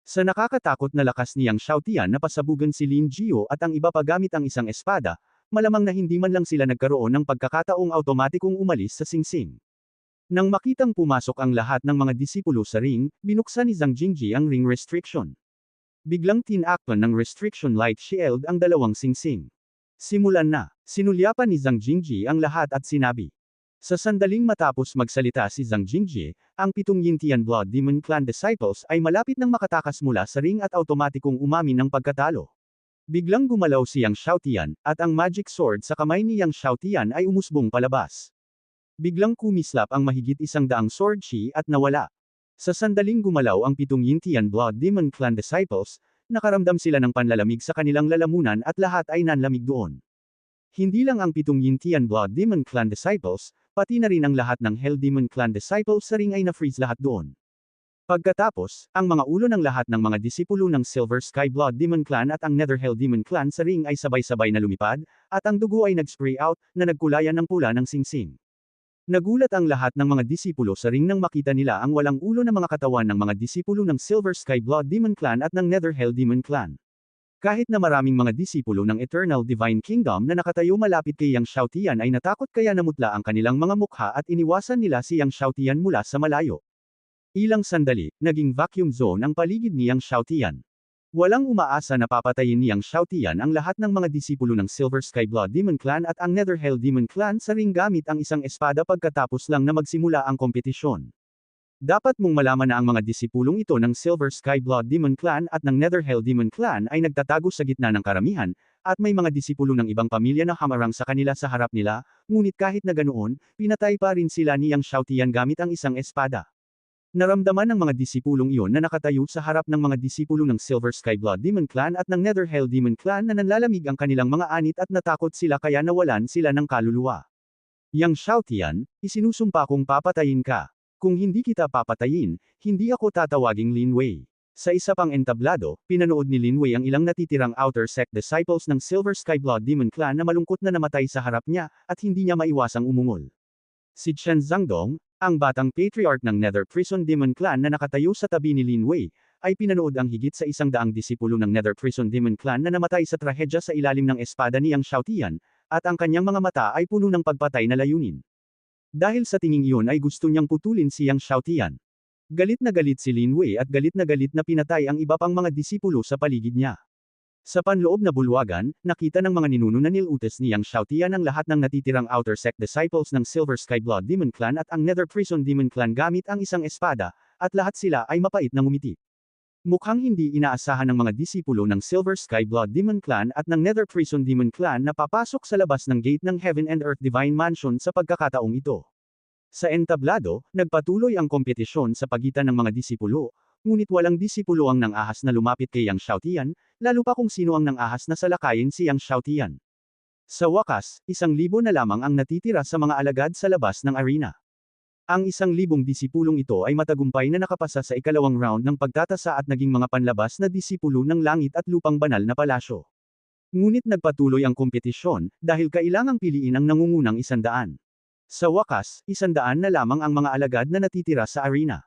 Sa nakakatakot na lakas ni Yang Xiaotian na pasabugan si Lin Jio at ang iba pa gamit ang isang espada, malamang na hindi man lang sila nagkaroon ng pagkakataong automatikong umalis sa singsing. Nang makitang pumasok ang lahat ng mga disipulo sa ring, binuksan ni Zhang Jingji ang ring restriction. Biglang tinakpan ng restriction light shield ang dalawang singsing. Simulan na. Sinulyapan ni Zhang Jingji ang lahat at sinabi. Sa sandaling matapos magsalita si Zhang Jingji, ang 7 Yintian Blood Demon Clan Disciples ay malapit nang makatakas mula sa ring at automatikong umamin ng pagkatalo. Biglang gumalaw si Yang Xiaotian, at ang magic sword sa kamay ni Yang Xiaotian ay umusbong palabas. Biglang kumislap ang mahigit 100 sword chi at nawala. Sa sandaling gumalaw ang 7 Yintian Blood Demon Clan Disciples, nakaramdam sila ng panlalamig sa kanilang lalamunan at lahat ay nanlamig doon. Hindi lang ang 7 Yintian Blood Demon Clan Disciples, pati na rin ang lahat ng Hell Demon Clan Disciples sa ring ay na-freeze lahat doon. Pagkatapos, ang mga ulo ng lahat ng mga disipulo ng Silver Sky Blood Demon Clan at ang Nether Hell Demon Clan sa ring ay sabay-sabay na lumipad, at ang dugo ay nag-spray out, na nagkulayan ng pula ng singsing. Nagulat ang lahat ng mga disipulo sa ring nang makita nila ang walang ulo na mga katawan ng mga disipulo ng Silver Sky Blood Demon Clan at ng Nether Hell Demon Clan. Kahit na maraming mga disipulo ng Eternal Divine Kingdom na nakatayo malapit kay Yang Xiaotian ay natakot kaya namutla ang kanilang mga mukha at iniwasan nila si Yang Xiaotian mula sa malayo. Ilang sandali, naging vacuum zone ang paligid ni Yang Xiaotian. Walang umaasa na papatayin ni Yang Xiaotian ang lahat ng mga disipulo ng Silver Sky Blood Demon Clan at ang Nether Hell Demon Clan sa ring gamit ang isang espada pagkatapos lang na magsimula ang kompetisyon. Dapat mong malaman na ang mga disipulong ito ng Silver Sky Blood Demon Clan at ng Nether Hell Demon Clan ay nagtatago sa gitna ng karamihan, at may mga disipulo ng ibang pamilya na hamarang sa kanila sa harap nila, ngunit kahit na ganoon, pinatay pa rin sila ni Yang Xiaotian gamit ang isang espada. Naramdaman ng mga disipulong iyon na nakatayo sa harap ng mga disipulo ng Silver Sky Blood Demon Clan at ng Netherhell Demon Clan na nanlalamig ang kanilang mga anit at natakot sila kaya nawalan sila ng kaluluwa. Yang Xiaotian, isinusumpa kong papatayin ka. Kung hindi kita papatayin, hindi ako tatawaging Lin Wei. Sa isa pang entablado, pinanood ni Lin Wei ang ilang natitirang Outer Sect disciples ng Silver Sky Blood Demon Clan na malungkot na namatay sa harap niya, at hindi niya maiwasang umungol. Si Chen Zhangdong, ang batang patriarch ng Nether Prison Demon Clan na nakatayo sa tabi ni Lin Wei, ay pinanood ang higit sa 100 disipulo ng Nether Prison Demon Clan na namatay sa trahedya sa ilalim ng espada ni Yang Xiaotian, at ang kanyang mga mata ay puno ng pagpatay na layunin. Dahil sa tinging iyon ay gusto niyang putulin si Yang Xiaotian. Galit na galit si Lin Wei at galit na pinatay ang iba pang mga disipulo sa paligid niya. Sa panloob na bulwagan, nakita ng mga ninuno na nilutes ni Yang Xiaotian ang lahat ng natitirang Outer Sect disciples ng Silver Sky Blood Demon Clan at ang Nether Prison Demon Clan gamit ang isang espada, at lahat sila ay mapait na ngumiti. Mukhang hindi inaasahan ng mga disipulo ng Silver Sky Blood Demon Clan at ng Nether Prison Demon Clan na papasok sa labas ng gate ng Heaven and Earth Divine Mansion sa pagkakataong ito. Sa entablado, nagpatuloy ang kompetisyon sa pagitan ng mga disipulo, ngunit walang disipulo ang nang-ahas na lumapit kay Yang Xiaotian, lalo pa kung sino ang nang-ahas na salakayin si Yang Xiaotian. Sa wakas, 1,000 na lamang ang natitira sa mga alagad sa labas ng arena. Ang 1,000 disipulong ito ay matagumpay na nakapasa sa ikalawang round ng pagtatasa at naging mga panlabas na disipulo ng langit at lupang banal na palasyo. Ngunit nagpatuloy ang kompetisyon, dahil kailangang piliin ang nangungunang 100. Sa wakas, 100 na lamang ang mga alagad na natitira sa arena.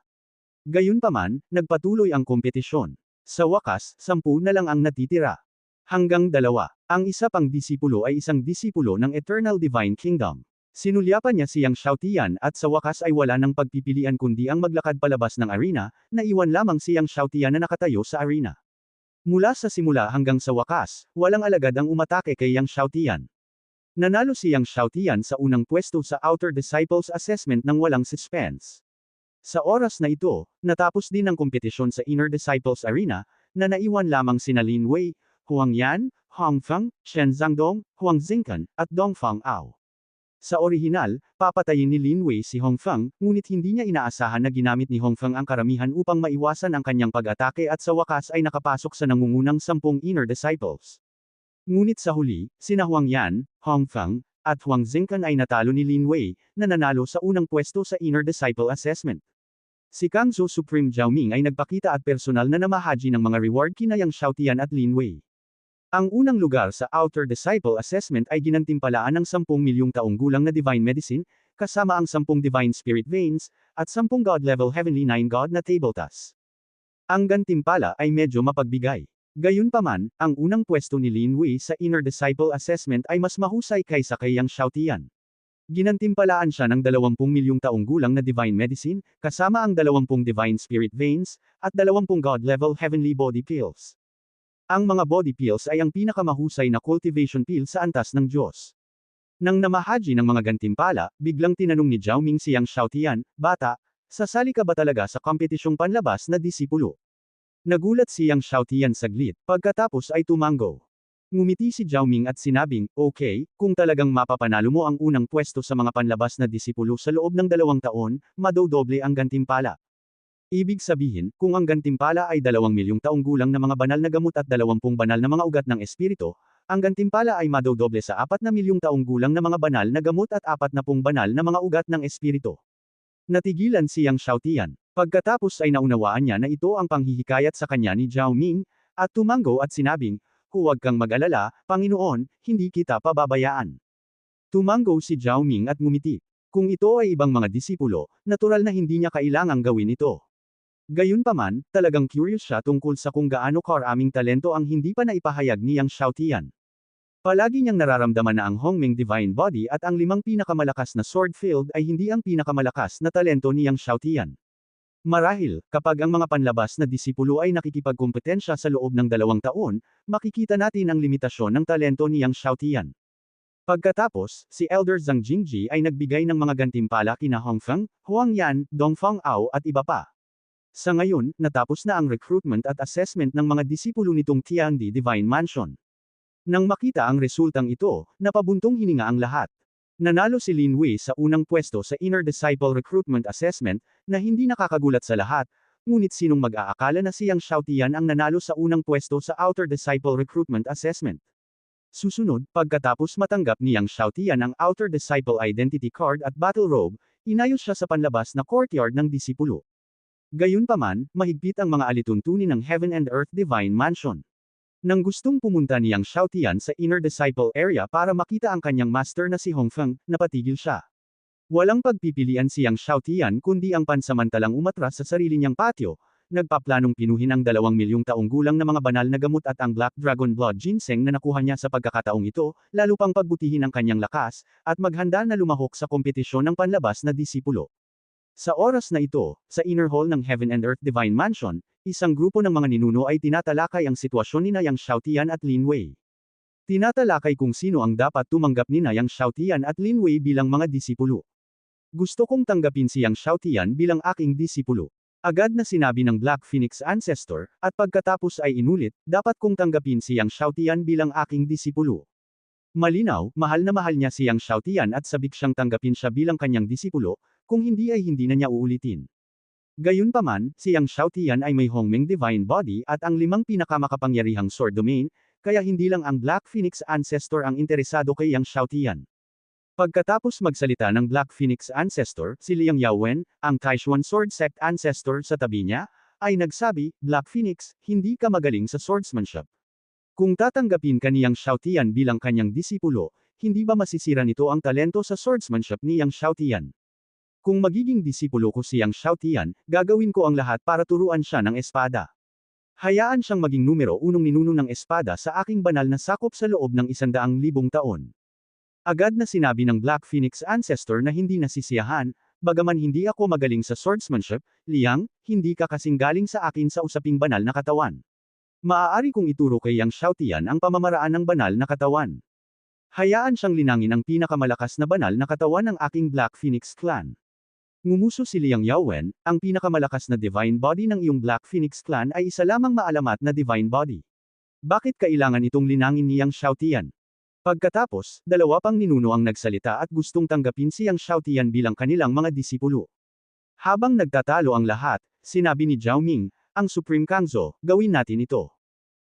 Gayunpaman, nagpatuloy ang kompetisyon. Sa wakas, 10 na lang ang natitira. Hanggang 2. Ang isa pang disipulo ay isang disipulo ng Eternal Divine Kingdom. Sinulyapan niya si Yang Xiaotian at sa wakas ay wala nang pagpipilian kundi ang maglakad palabas ng arena, na iwan lamang si Yang Xiaotian na nakatayo sa arena. Mula sa simula hanggang sa wakas, walang alagad ang umatake kay Yang Xiaotian. Nanalo si Yang Xiaotian sa unang pwesto sa Outer Disciples Assessment ng walang suspense. Sa oras na ito, natapos din ang kompetisyon sa Inner Disciples Arena, na naiwan lamang sina Lin Wei, Huang Yan, Hong Feng, Chen Zhangdong, Huang Xingcan, at Dongfang Ao. Sa orihinal, papatayin ni Lin Wei si Hong Feng, ngunit hindi niya inaasahan na ginamit ni Hong Feng ang karamihan upang maiwasan ang kanyang pag-atake at sa wakas ay nakapasok sa nangungunang 10 Inner Disciples. Ngunit sa huli, sina Huang Yan, Hong Feng, at Huang Xingcan ay natalo ni Lin Wei, na nanalo sa unang pwesto sa Inner Disciple Assessment. Si Kang Zhou Supreme Jiaoming ay nagpakita at personal na namahaji ng mga reward kina Yang Xiaotian at Lin Wei. Ang unang lugar sa Outer Disciple Assessment ay ginantimpalaan ng 10 milyong taong gulang na Divine Medicine, kasama ang 10 Divine Spirit Veins, at 10 God-level Heavenly 9 God na Table Tasks. Ang gantimpala ay medyo mapagbigay. Gayunpaman, ang unang pwesto ni Lin Wei sa Inner Disciple Assessment ay mas mahusay kaysa kay Yang Xiaotian. Ginantimpalaan siya ng 20 milyong taong gulang na Divine Medicine, kasama ang 20 Divine Spirit Veins, at 20 God-level Heavenly Body Pills. Ang mga body pills ay ang pinakamahusay na cultivation pill sa antas ng Diyos. Nang namahaji ng mga gantimpala, biglang tinanong ni Jiaoming si Yang Xiaotian, "Bata, sasali ka ba talaga sa kompetisyong panlabas na disipulo?" Nagulat si Yang Xiaotian saglit, pagkatapos ay tumango. Ngumiti si Jiaoming at sinabing, "Okay, kung talagang mapapanalo mo ang unang pwesto sa mga panlabas na disipulo sa loob ng 2 taon, madodoble ang gantimpala." Ibig sabihin, kung ang gantimpala ay 2 milyong taong gulang na mga banal na gamot at 20 banal na mga ugat ng espiritu, ang gantimpala ay madodoble sa 4 na milyong taong gulang na mga banal na gamot at 40 banal na mga ugat ng espiritu. Natigilan si Yang Xiaotian. Pagkatapos ay naunawaan niya na ito ang panghihikayat sa kanya ni Jiaoming, at tumango at sinabing, "Huwag kang mag-alala, Panginoon, hindi kita pababayaan." Tumango si Jiaoming at ngumiti. Kung ito ay ibang mga disipulo, natural na hindi niya kailangang gawin ito. Gayunpaman, talagang curious siya tungkol sa kung gaano karaming talento ang hindi pa naipahayag ni Yang Xiaotian. Palagi niyang nararamdaman na ang Hongming Divine Body at ang 5 pinakamalakas na sword field ay hindi ang pinakamalakas na talento ni Yang Xiaotian. Marahil, kapag ang mga panlabas na disipulo ay nakikipagkompetensya sa loob ng 2 taon, makikita natin ang limitasyon ng talento ni Yang Xiaotian. Pagkatapos, si Elder Zhang Jingji ay nagbigay ng mga gantimpala kina Hong Feng, Huang Yan, Dongfang Ao at iba pa. Sa ngayon, natapos na ang recruitment at assessment ng mga disipulo nitong Tiandi Divine Mansion. Nang makita ang resultang ito, napabuntong hininga ang lahat. Nanalo si Lin Wei sa unang pwesto sa Inner Disciple Recruitment Assessment, na hindi nakakagulat sa lahat, ngunit sinong mag-aakala na si Yang Xiaotian ang nanalo sa unang pwesto sa Outer Disciple Recruitment Assessment. Susunod, pagkatapos matanggap ni Yang Xiaotian ang Outer Disciple Identity Card at Battle Robe, inayos siya sa panlabas na courtyard ng disipulo. Gayunpaman, mahigpit ang mga alituntunin ng Heaven and Earth Divine Mansion. Nang gustong pumunta ni Yang Xiaotian sa Inner Disciple area para makita ang kanyang master na si Hongfeng, napatigil siya. Walang pagpipilian si Yang Xiaotian kundi ang pansamantalang umatras sa sarili niyang patio, nagpaplanong pinuhin ang 2 milyong taong gulang na mga banal na gamot at ang Black Dragon Blood Ginseng na nakuha niya sa pagkakataong ito, lalo pang pagbutihin ang kanyang lakas, at maghanda na lumahok sa kompetisyon ng panlabas na disipulo. Sa oras na ito, sa Inner Hall ng Heaven and Earth Divine Mansion, isang grupo ng mga ninuno ay tinatalakay ang sitwasyon ni Yang Xiaotian at Lin Wei. Tinatalakay kung sino ang dapat tumanggap ni Yang Xiaotian at Lin Wei bilang mga disipulo. Gusto kong tanggapin si Yang Xiaotian bilang aking disipulo. Agad na sinabi ng Black Phoenix Ancestor, at pagkatapos ay inulit, dapat kong tanggapin si Yang Xiaotian bilang aking disipulo. Malinaw, mahal na mahal niya si Yang Xiaotian at sabik siyang tanggapin siya bilang kanyang disipulo, kung hindi ay hindi na niya uulitin. Gayunpaman, si Yang Xiaotian ay may Hongmeng Divine Body at ang 5 pinakamakapangyarihang sword domain, kaya hindi lang ang Black Phoenix Ancestor ang interesado kay Yang Xiaotian. Pagkatapos magsalita ng Black Phoenix Ancestor, si Liang Yaowen, ang Taishuan Sword Sect Ancestor sa tabi niya, ay nagsabi, Black Phoenix, hindi ka magaling sa swordsmanship. Kung tatanggapin ka ni Yang Xiaotian bilang kanyang disipulo, hindi ba masisira nito ang talento sa swordsmanship ni Yang Xiaotian? Kung magiging disipulo ko si Yang Xiaotian, gagawin ko ang lahat para turuan siya ng espada. Hayaan siyang maging numero 1 ninuno ng espada sa aking banal na sakop sa loob ng 100,000 taon. Agad na sinabi ng Black Phoenix Ancestor na hindi nasisiyahan, bagaman hindi ako magaling sa swordsmanship, Liang, hindi ka kasing galing sa akin sa usaping banal na katawan. Maaari kong ituro kay Yang Xiaotian ang pamamaraan ng banal na katawan. Hayaan siyang linangin ang pinakamalakas na banal na katawan ng aking Black Phoenix clan. Ngumuso si Liang Yaowen, ang pinakamalakas na divine body ng iyong Black Phoenix clan ay isa lamang maalamat na divine body. Bakit kailangan itong linangin ni Yang Xiaotian? Pagkatapos, 2 pang ninuno ang nagsalita at gustong tanggapin si Yang Xiaotian bilang kanilang mga disipulo. Habang nagtatalo ang lahat, sinabi ni Zhao Ming, ang Supreme Kangzo, gawin natin ito.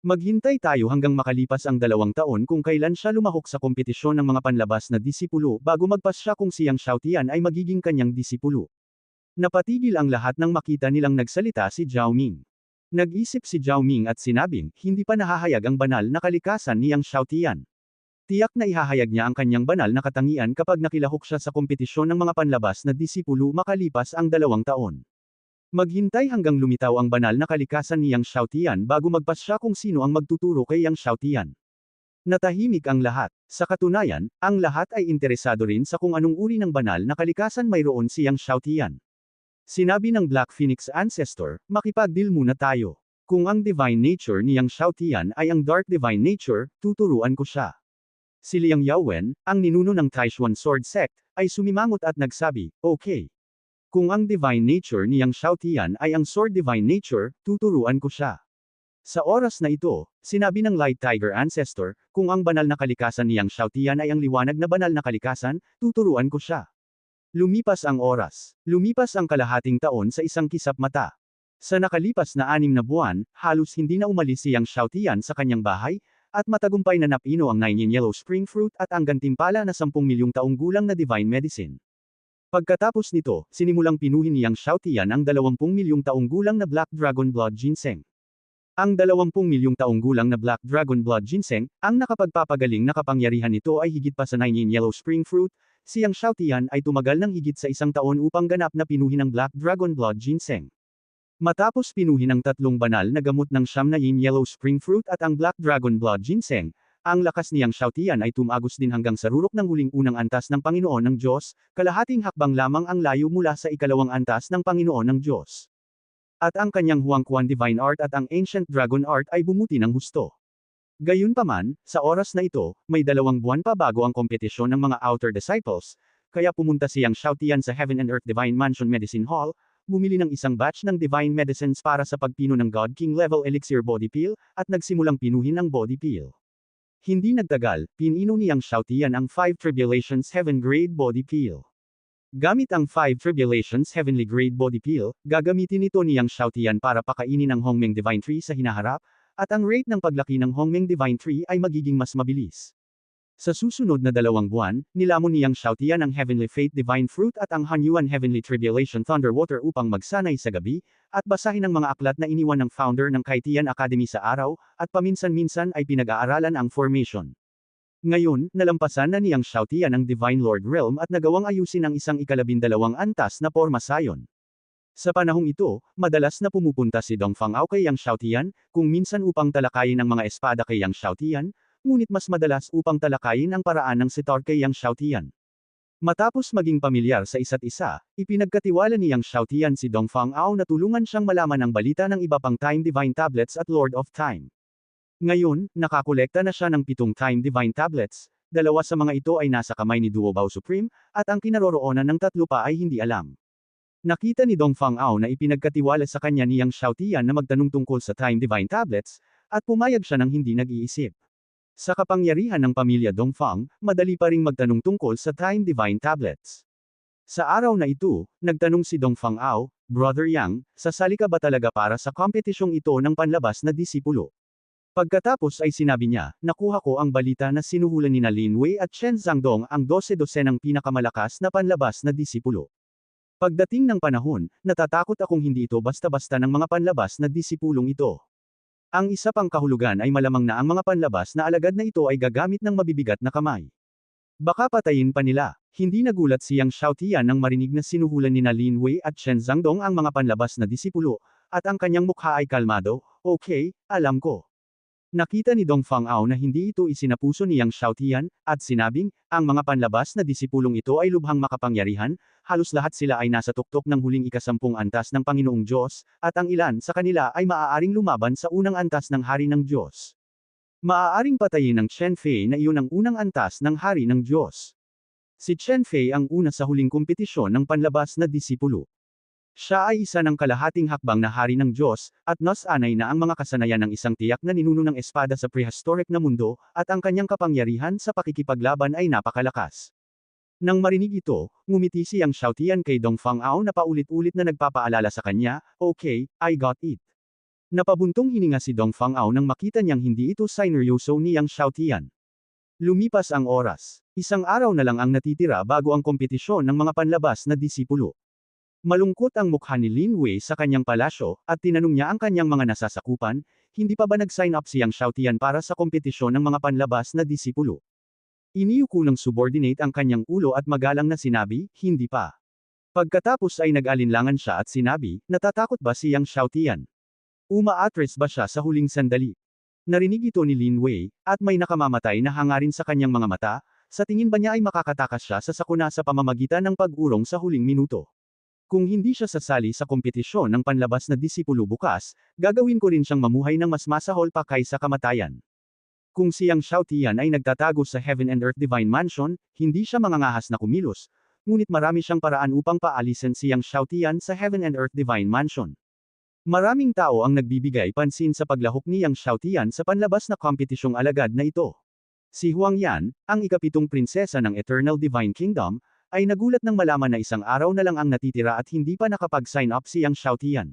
Maghintay tayo hanggang makalipas ang 2 taon kung kailan siya lumahok sa kompetisyon ng mga panlabas na disipulo bago magpasya kung si Yang Xiaotian ay magiging kanyang disipulo. Napatigil ang lahat nang makita nilang nagsalita si Zhao Ming. Nag-isip si Zhao Ming at sinabing, hindi pa nahahayag ang banal na kalikasan ni Yang Xiaotian. Tiyak na ihahayag niya ang kanyang banal na katangian kapag nakilahok siya sa kompetisyon ng mga panlabas na disipulo makalipas ang 2 taon. Maghintay hanggang lumitaw ang banal na kalikasan ni Yang Xiaotian bago magpasya kung sino ang magtuturo kay Yang Xiaotian. Natahimik ang lahat. Sa katunayan, ang lahat ay interesado rin sa kung anong uri ng banal na kalikasan mayroon si Yang Xiaotian. Sinabi ng Black Phoenix Ancestor, makipag-deal muna tayo. Kung ang divine nature ni Yang Xiaotian ay ang dark divine nature, tuturuan ko siya. Si Liang Yaowen, ang ninuno ng Taishuan Sword Sect, ay sumimangot at nagsabi, okay. Kung ang divine nature ni Yang Xiaotian ay ang sword divine nature, tuturuan ko siya. Sa oras na ito, sinabi ng Light Tiger Ancestor, kung ang banal na kalikasan ni Yang Xiaotian ay ang liwanag na banal na kalikasan, tuturuan ko siya. Lumipas ang oras. Lumipas ang kalahating taon sa isang kisap mata. Sa nakalipas na 6 na buwan, halos hindi na umalis si Yang Xiaotian sa kanyang bahay, at matagumpay na napino ang 9 Yellow Spring Fruit at ang gantimpala na 10 milyong taong gulang na Divine Medicine. Pagkatapos nito, sinimulang pinuhin ni Yang Xiaotian ang 20 milyong taong gulang na Black Dragon Blood Ginseng. Ang 20 milyong taong gulang na Black Dragon Blood Ginseng, ang nakapagpapagaling na kapangyarihan nito ay higit pa sa 9 Yellow Spring Fruit. Si Yang Xiaotian ay tumagal ng higit sa 1 taon upang ganap na pinuhin ang Black Dragon Blood Ginseng. Matapos pinuhin ang 3 banal na gamot ng 9 Yellow Spring Fruit at ang Black Dragon Blood Ginseng, ang lakas ni Yang Xiaotian ay tumagos din hanggang sa rurok ng huling unang antas ng Panginoon ng Diyos, kalahating hakbang lamang ang layo mula sa ikalawang antas ng Panginoon ng Diyos. At ang kanyang Huangquan Divine Art at ang Ancient Dragon Art ay bumuti ng husto. Gayunpaman, sa oras na ito, may 2 buwan pa bago ang kompetisyon ng mga Outer Disciples, kaya pumunta si Yang Xiaotian sa Heaven and Earth Divine Mansion Medicine Hall, bumili ng isang batch ng Divine Medicines para sa pagpino ng God King level Elixir Body Peel, at nagsimulang pinuhin ang Body Peel. Hindi nagtagal, pinino ni Yang Xiaotian ang 5 Tribulations Heaven Grade Body Peel. Gamit ang 5 Tribulations Heavenly Grade Body Peel, gagamitin ito ni Yang Xiaotian para pakainin ang Hongmeng Divine Tree sa hinaharap, at ang rate ng paglaki ng Hongmeng Divine Tree ay magiging mas mabilis. Sa susunod na 2 buwan, nilamon ni Yang Xiaotian ang Heavenly Fate Divine Fruit at ang Hanyuan Heavenly Tribulation Thunder Water upang magsanay sa gabi, at basahin ang mga aklat na iniwan ng founder ng Kaitian Academy sa araw, at paminsan-minsan ay pinag-aaralan ang formation. Ngayon, nalampasan na ni Yang Xiaotian ang Divine Lord Realm at nagawang ayusin ang isang 12 antas na Porma Sion. Sa panahong ito, madalas na pumupunta si Dong Fangao kay Yang Xiaotian, kung minsan upang talakayin ang mga espada kay Yang Xiaotian, ngunit mas madalas upang talakayin ang paraan ng sitar kay Yang Xiaotian. Matapos maging pamilyar sa isa't isa, ipinagkatiwala ni Yang Xiaotian si Dong Fangao na tulungan siyang malaman ang balita ng iba pang Time Divine Tablets at Lord of Time. Ngayon, nakakolekta na siya ng 7 Time Divine Tablets, 2 sa mga ito ay nasa kamay ni Duo Bao Supreme, at ang kinaroroonan ng 3 pa ay hindi alam. Nakita ni Dong Fangao na ipinagkatiwala sa kanya ni Yang Xiaotian na magtanong tungkol sa Time Divine Tablets, at pumayag siya ng hindi nag-iisip. Sa kapangyarihan ng pamilya Dongfang, madali pa ring magtanong tungkol sa Time Divine Tablets. Sa araw na ito, nagtanong si Dong Fangao, Brother Yang, sasali ka ba talaga para sa kompetisyong ito ng panlabas na disipulo? Pagkatapos ay sinabi niya, nakuha ko ang balita na sinuhulan nina Lin Wei at Chen Zhangdong ang 12-dosenang pinakamalakas na panlabas na disipulo. Pagdating ng panahon, natatakot akong hindi ito basta-basta ng mga panlabas na disipulong ito. Ang isa pang kahulugan ay malamang na ang mga panlabas na alagad na ito ay gagamit ng mabibigat na kamay. Baka patayin pa nila. Hindi nagulat si Yang Xiaotian nang marinig na sinuhulan nina Lin Wei at Chen Zhangdong ang mga panlabas na disipulo, at ang kanyang mukha ay kalmado, okay, alam ko. Nakita ni Dong Fangao na hindi ito isinapuso ni Yang Xiaotian, at sinabing, ang mga panlabas na disipulong ito ay lubhang makapangyarihan, halos lahat sila ay nasa tuktok ng huling 10 antas ng Panginoong Diyos, at ang ilan sa kanila ay maaaring lumaban sa unang antas ng Hari ng Diyos. Maaaring patayin ng Chen Fei na iyon ang unang antas ng Hari ng Diyos. Si Chen Fei ang una sa huling kompetisyon ng panlabas na disipulo. Siya ay isa ng kalahating hakbang na Hari ng Diyos, at nasanay na ang mga kasanayan ng isang tiyak na ninuno ng espada sa prehistoric na mundo, at ang kanyang kapangyarihan sa pakikipaglaban ay napakalakas. Nang marinig ito, ngumiti si Yang Xiaotian kay Dong Fangao na paulit-ulit na nagpapaalala sa kanya, okay, I got it. Napabuntong hininga si Dong Fangao nang makita niyang hindi ito sineryoso ni Yang Xiaotian. Lumipas ang oras. Isang araw na lang ang natitira bago ang kompetisyon ng mga panlabas na disipulo. Malungkot ang mukha ni Lin Wei sa kanyang palasyo, at tinanong niya ang kanyang mga nasasakupan, hindi pa ba nag-sign up si Yang Xiaotian para sa kompetisyon ng mga panlabas na disipulo? Iniyuko ng subordinate ang kanyang ulo at magalang na sinabi, hindi pa. Pagkatapos ay nag-alinlangan siya at sinabi, natatakot ba si Yang Xiaotian? Umaatres ba siya sa huling sandali? Narinig ito ni Lin Wei, at may nakamamatay na hangarin sa kanyang mga mata, sa tingin ba niya ay makakatakas siya sa sakuna sa pamamagitan ng pag-urong sa huling minuto? Kung hindi siya sasali sa kompetisyon ng panlabas na disipulo bukas, gagawin ko rin siyang mamuhay ng mas masahol pa kaysa kamatayan. Kung si Yang Xiaotian ay nagtatago sa Heaven and Earth Divine Mansion, hindi siya mangangahas na kumilos, ngunit marami siyang paraan upang paalisin si Yang Xiaotian sa Heaven and Earth Divine Mansion. Maraming tao ang nagbibigay pansin sa paglahok ni Yang Xiaotian sa panlabas na kompetisyong alagad na ito. Si Huang Yan, ang ika-7 prinsesa ng Eternal Divine Kingdom, ay nagulat nang malaman na isang araw na lang ang natitira at hindi pa nakapag-sign up si Yang Xiaotian.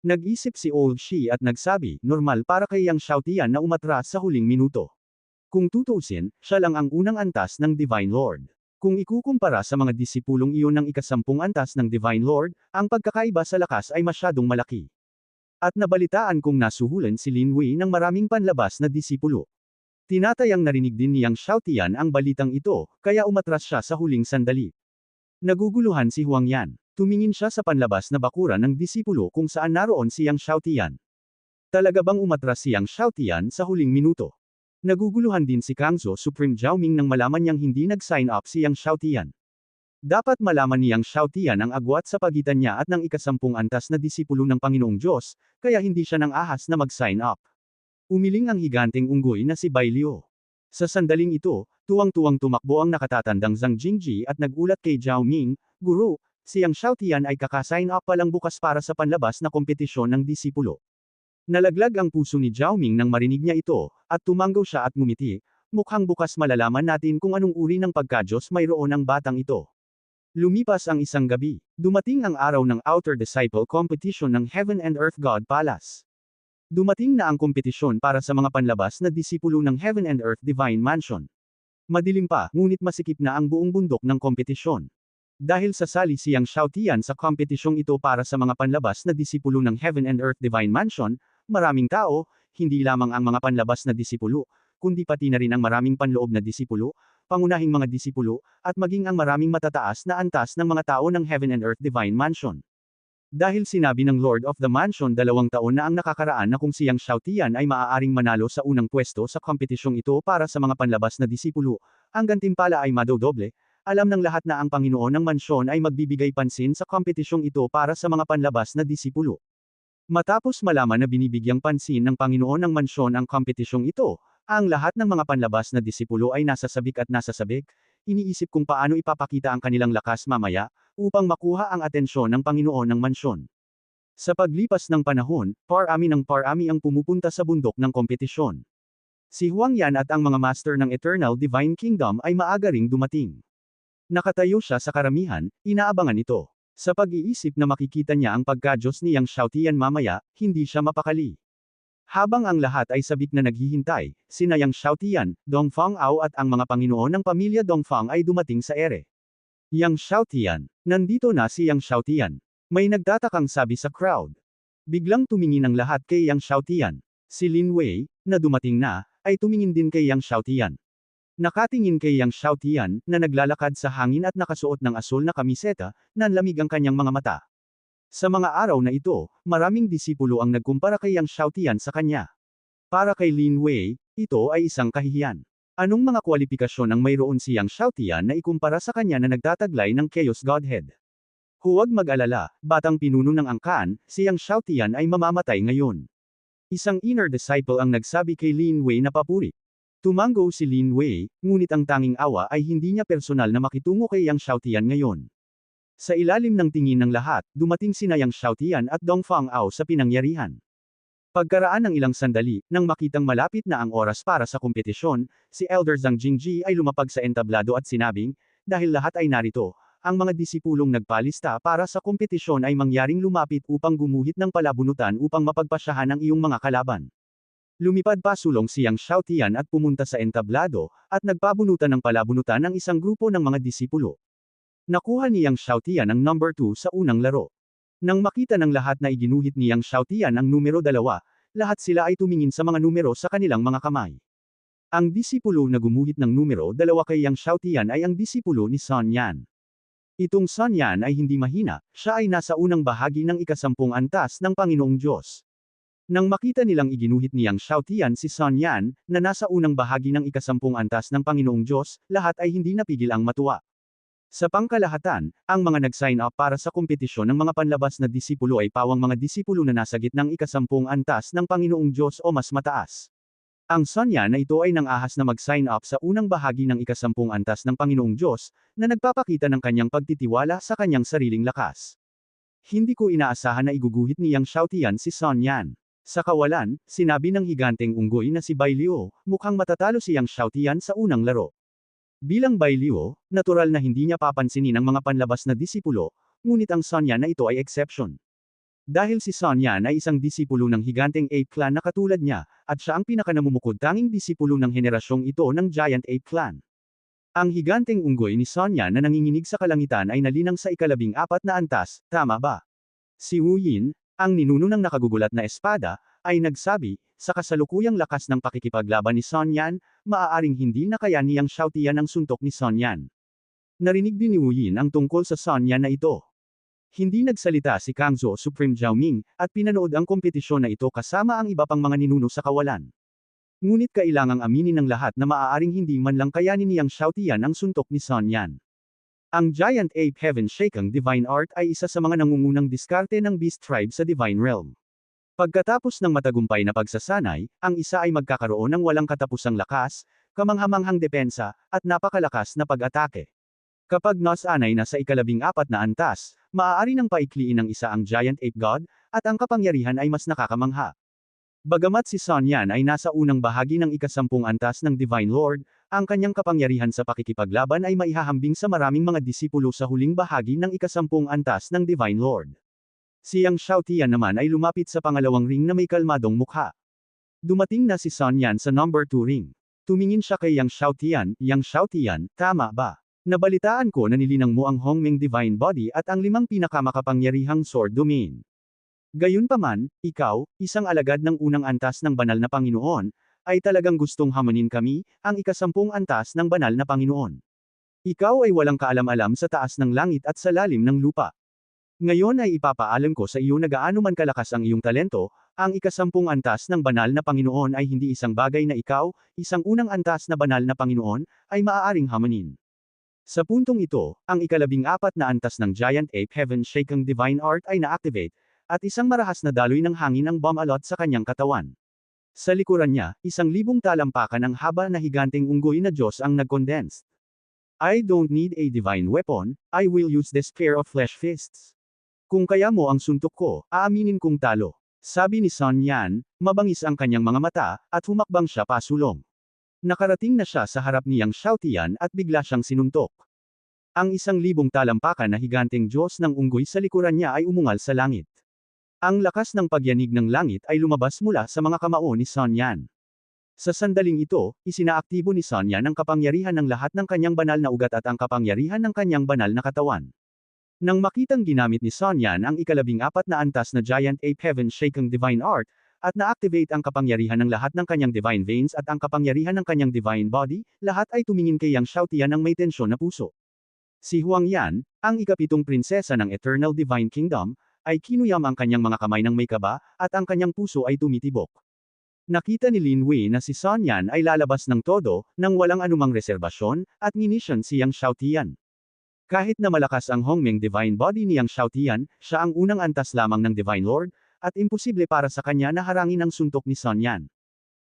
Nag-isip si Old Shi at nagsabi, normal para kay Yang Xiaotian na umatras sa huling minuto. Kung tutuusin, siya lang ang unang antas ng Divine Lord. Kung ikukumpara sa mga disipulong iyon ng 10 antas ng Divine Lord, ang pagkakaiba sa lakas ay masyadong malaki. At nabalitaan kong nasuhulan si Lin Wei ng maraming panlabas na disipulo. Tinatayang narinig din ni Yang Xiaotian ang balitang ito, kaya umatras siya sa huling sandali. Naguguluhan si Huang Yan. Tumingin siya sa panlabas na bakuran ng disipulo kung saan naroon si Yang Xiaotian. Talaga bang umatras si Yang Xiaotian sa huling minuto? Naguguluhan din si Kangzo Supreme Jiaoming nang malaman niyang hindi nag-sign up si Yang Xiaotian. Dapat malaman ni Yang Xiaotian ang agwat sa pagitan niya at ng 10 antas na disipulo ng Panginoong Diyos, kaya hindi siya nang ahas na mag-sign up. Umiling ang higanteng unggoy na si Bai Liu. Sa sandaling ito, tuwang-tuwang tumakbo ang nakatatandang Zhang Jingji at nagulat kay Zhao Ming, Guru, si Yang Xiaotian ay kaka-sign up pa lang bukas para sa panlabas na kompetisyon ng disipulo. Nalaglag ang puso ni Zhao Ming nang marinig niya ito, at tumanggaw siya at ngumiti, mukhang bukas malalaman natin kung anong uri ng pagka-Diyos mayroon ang batang ito. Lumipas ang isang gabi. Dumating ang araw ng Outer Disciple Competition ng Heaven and Earth God Palace. Dumating na ang kompetisyon para sa mga panlabas na disipulo ng Heaven and Earth Divine Mansion. Madilim pa, ngunit masikip na ang buong bundok ng kompetisyon. Dahil sasali siyang Xiaotian sa kompetisyong ito para sa mga panlabas na disipulo ng Heaven and Earth Divine Mansion, maraming tao, hindi lamang ang mga panlabas na disipulo, kundi pati na rin ang maraming panloob na disipulo, pangunahing mga disipulo, at maging ang maraming matataas na antas ng mga tao ng Heaven and Earth Divine Mansion. Dahil sinabi ng Lord of the Mansion 2 taon na ang nakakaraan na kung siyang Xiaotian ay maaaring manalo sa unang pwesto sa kompetisyong ito para sa mga panlabas na disipulo, ang gantimpala ay madodoble. Alam ng lahat na ang Panginoon ng Mansyon ay magbibigay pansin sa kompetisyong ito para sa mga panlabas na disipulo. Matapos malaman na binibigyang pansin ng Panginoon ng Mansyon ang kompetisyong ito, ang lahat ng mga panlabas na disipulo ay nasasabik at nasasabik, iniisip kung paano ipapakita ang kanilang lakas mamaya, upang makuha ang atensyon ng Panginoon ng Mansyon. Sa paglipas ng panahon, parami ng parami ang pumupunta sa bundok ng kompetisyon. Si Huang Yan at ang mga master ng Eternal Divine Kingdom ay maaga ring dumating. Nakatayo siya sa karamihan, inaabangan ito. Sa pag-iisip na makikita niya ang pagka-Diyos niyang Xiaotian mamaya, hindi siya mapakali. Habang ang lahat ay sabik na naghihintay, sina Yang Xiaotian, Dongfang Ao at ang mga Panginoon ng pamilya Dongfang ay dumating sa ere. Yang Xiaotian, nandito na si Yang Xiaotian. May nagtatakang sabi sa crowd. Biglang tumingin ang lahat kay Yang Xiaotian. Si Lin Wei, na dumating na, ay tumingin din kay Yang Xiaotian. Nakatingin kay Yang Xiaotian, na naglalakad sa hangin at nakasuot ng asul na kamiseta, nanlamig ang kanyang mga mata. Sa mga araw na ito, maraming disipulo ang nagkumpara kay Yang Xiaotian sa kanya. Para kay Lin Wei, ito ay isang kahihiyan. Anong mga kwalifikasyon ang mayroon si Yang Xiaotian na ikumpara sa kanya na nagtataglay ng Chaos Godhead? Huwag mag-alala, batang pinuno ng angkan, si Yang Xiaotian ay mamamatay ngayon. Isang inner disciple ang nagsabi kay Lin Wei na papuri. Tumango si Lin Wei, ngunit ang tanging awa ay hindi niya personal na makitungo kay Yang Xiaotian ngayon. Sa ilalim ng tingin ng lahat, dumating sina Yang Xiaotian at Dongfang Ao sa pinangyarihan. Pagkaraan ng ilang sandali, nang makitang malapit na ang oras para sa kompetisyon, si Elder Zhang Jingji ay lumapag sa entablado at sinabing, dahil lahat ay narito, ang mga disipulong nagpalista para sa kompetisyon ay mangyaring lumapit upang gumuhit ng palabunutan upang mapagpasyahan ang iyong mga kalaban. Lumipad pa sulong si Yang Xiaotian at pumunta sa entablado, at nagpabunutan ng palabunutan ang isang grupo ng mga disipulo. Nakuha ni Yang Xiaotian ang number 2 sa unang laro. Nang makita ng lahat na iginuhit ni Yang Xiaotian ang numero 2, lahat sila ay tumingin sa mga numero sa kanilang mga kamay. Ang disipulo na gumuhit ng numero 2 kay Yang Xiaotian ay ang disipulo ni Sun Yan. Itong Sun Yan ay hindi mahina, siya ay nasa unang bahagi ng ika-10 antas ng Panginoong Diyos. Nang makita nilang iginuhit ni Yang Xiaotian si Sun Yan, na nasa unang bahagi ng ika-10 antas ng Panginoong Diyos, lahat ay hindi napigil ang matuwa. Sa pangkalahatan, ang mga nag-sign up para sa kompetisyon ng mga panlabas na disipulo ay pawang mga disipulo na nasa gitnang ika-10 antas ng Panginoong Diyos o mas mataas. Ang Sun Yan na ito ay nang-ahas na mag-sign up sa unang bahagi ng ika-10 antas ng Panginoong Diyos, na nagpapakita ng kanyang pagtitiwala sa kanyang sariling lakas. Hindi ko inaasahan na iguguhit ni Yang Xiaotian si Sun Yan. Sa kawalan, sinabi ng higanteng unggoy na si Bai Liu, mukhang matatalo si Yang Xiaotian sa unang laro. Bilang Bai Liu, natural na hindi niya papansinin ang mga panlabas na disipulo, ngunit ang Sun Yan na ito ay exception. Dahil si Sun Yan ay isang disipulo ng higanteng Ape Clan na katulad niya, at siya ang pinakanamumukod tanging disipulo ng henerasyong ito ng Giant Ape Clan. Ang higanteng unggoy ni Sun Yan na nanginginig sa kalangitan ay nalinang sa ika-14 na antas, tama ba? Si Wu Yin, ang ninuno ng nakagugulat na espada, ay nagsabi, sa kasalukuyang lakas ng pakikipaglaban ni Sun Yan, maaaring hindi na kaya ni Yang Xiaotian ang suntok ni Sun Yan. Narinig din ni Wu Yin ang tungkol sa Sun Yan na ito. Hindi nagsalita si Kang Zhou Supreme Jiaoming, at pinanood ang kompetisyon na ito kasama ang iba pang mga ninuno sa kawalan. Ngunit kailangang aminin ng lahat na maaaring hindi man lang kayanin ni Yang Xiaotian ang suntok ni Sun Yan. Ang Giant Ape Heaven Shakang Divine Art ay isa sa mga nangungunang diskarte ng Beast Tribe sa Divine Realm. Pagkatapos ng matagumpay na pagsasanay, ang isa ay magkakaroon ng walang katapusang lakas, kamanghamanghang depensa, at napakalakas na pag-atake. Kapag nasanay na sa ika-14 na antas, maaari nang paikliin ng isa ang Giant Ape God, at ang kapangyarihan ay mas nakakamangha. Bagamat si Sun Yan ay nasa unang bahagi ng ikasampung antas ng Divine Lord, ang kanyang kapangyarihan sa pakikipaglaban ay maihahambing sa maraming mga disipulo sa huling bahagi ng ikasampung antas ng Divine Lord. Si Yang Xiaotian naman ay lumapit sa pangalawang ring na may kalmadong mukha. Dumating na si Sun Yan sa number 2 ring. Tumingin siya kay Yang Xiaotian, tama ba? Nabalitaan ko na nilinang mo ang Hongmeng Divine Body at ang 5 pinakamakapangyarihang sword domain. Gayunpaman, ikaw, isang alagad ng unang antas ng banal na Panginoon, ay talagang gustong hamunin kami, ang ikasampung antas ng banal na Panginoon. Ikaw ay walang kaalam-alam sa taas ng langit at sa lalim ng lupa. Ngayon ay ipapaalam ko sa iyo na gaano man kalakas ang iyong talento, ang ikasampung antas ng banal na Panginoon ay hindi isang bagay na ikaw, isang unang antas na banal na Panginoon, ay maaaring hamunin. Sa puntong ito, ang ika-14 na antas ng Giant Ape Heaven Shaking Divine Art ay na-activate, at isang marahas na daloy ng hangin ang bumalot sa kanyang katawan. Sa likuran niya, 1,000 talampakan ang haba na higanteng unggoy na Diyos ang nag-condensed. I don't need a divine weapon, I will use this pair of flesh fists. Kung kaya mo ang suntok ko, aaminin kong talo. Sabi ni Sun Yan, mabangis ang kanyang mga mata, at humakbang siya pasulong. Nakarating na siya sa harap ni Yang Xiaotian at bigla siyang sinuntok. Ang 1,000 talampakan na higanteng Diyos ng unggoy sa likuran niya ay umungal sa langit. Ang lakas ng pagyanig ng langit ay lumabas mula sa mga kamao ni Sun Yan. Sa sandaling ito, isinaaktibo ni Sun Yan ang kapangyarihan ng lahat ng kanyang banal na ugat at ang kapangyarihan ng kanyang banal na katawan. Nang makitang ginamit ni Sun Yan ang ika-14 na antas na Giant Ape Heaven Shaking Divine Art, at na-activate ang kapangyarihan ng lahat ng kanyang divine veins at ang kapangyarihan ng kanyang divine body, lahat ay tumingin kay Yang Xiaotian ng may tensyon na puso. Si Huang Yan, ang ika-7 prinsesa ng Eternal Divine Kingdom, ay kinuyam ang kanyang mga kamay ng may kaba, at ang kanyang puso ay tumitibok. Nakita ni Lin Wei na si Sun Yan ay lalabas ng todo, nang walang anumang reserbasyon, at nginisyon si Yang Xiaotian. Kahit na malakas ang Hongmeng Divine Body ni Yang Xiaotian, siya ang unang antas lamang ng Divine Lord, at imposible para sa kanya na harangin ang suntok ni Sun Yan.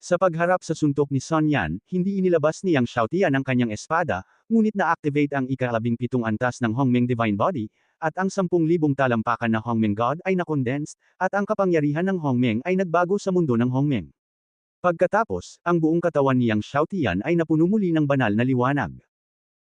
Sa pagharap sa suntok ni Sun Yan, hindi inilabas ni Yang Xiaotian ang kanyang espada, ngunit na-activate ang ika-17 antas ng Hongmeng Divine Body, at ang 10,000 talampakan na Hongmeng God ay na-condensed, at ang kapangyarihan ng Hongmeng ay nagbago sa mundo ng Hongmeng. Pagkatapos, ang buong katawan ni Yang Xiaotian ay napuno muli ng banal na liwanag.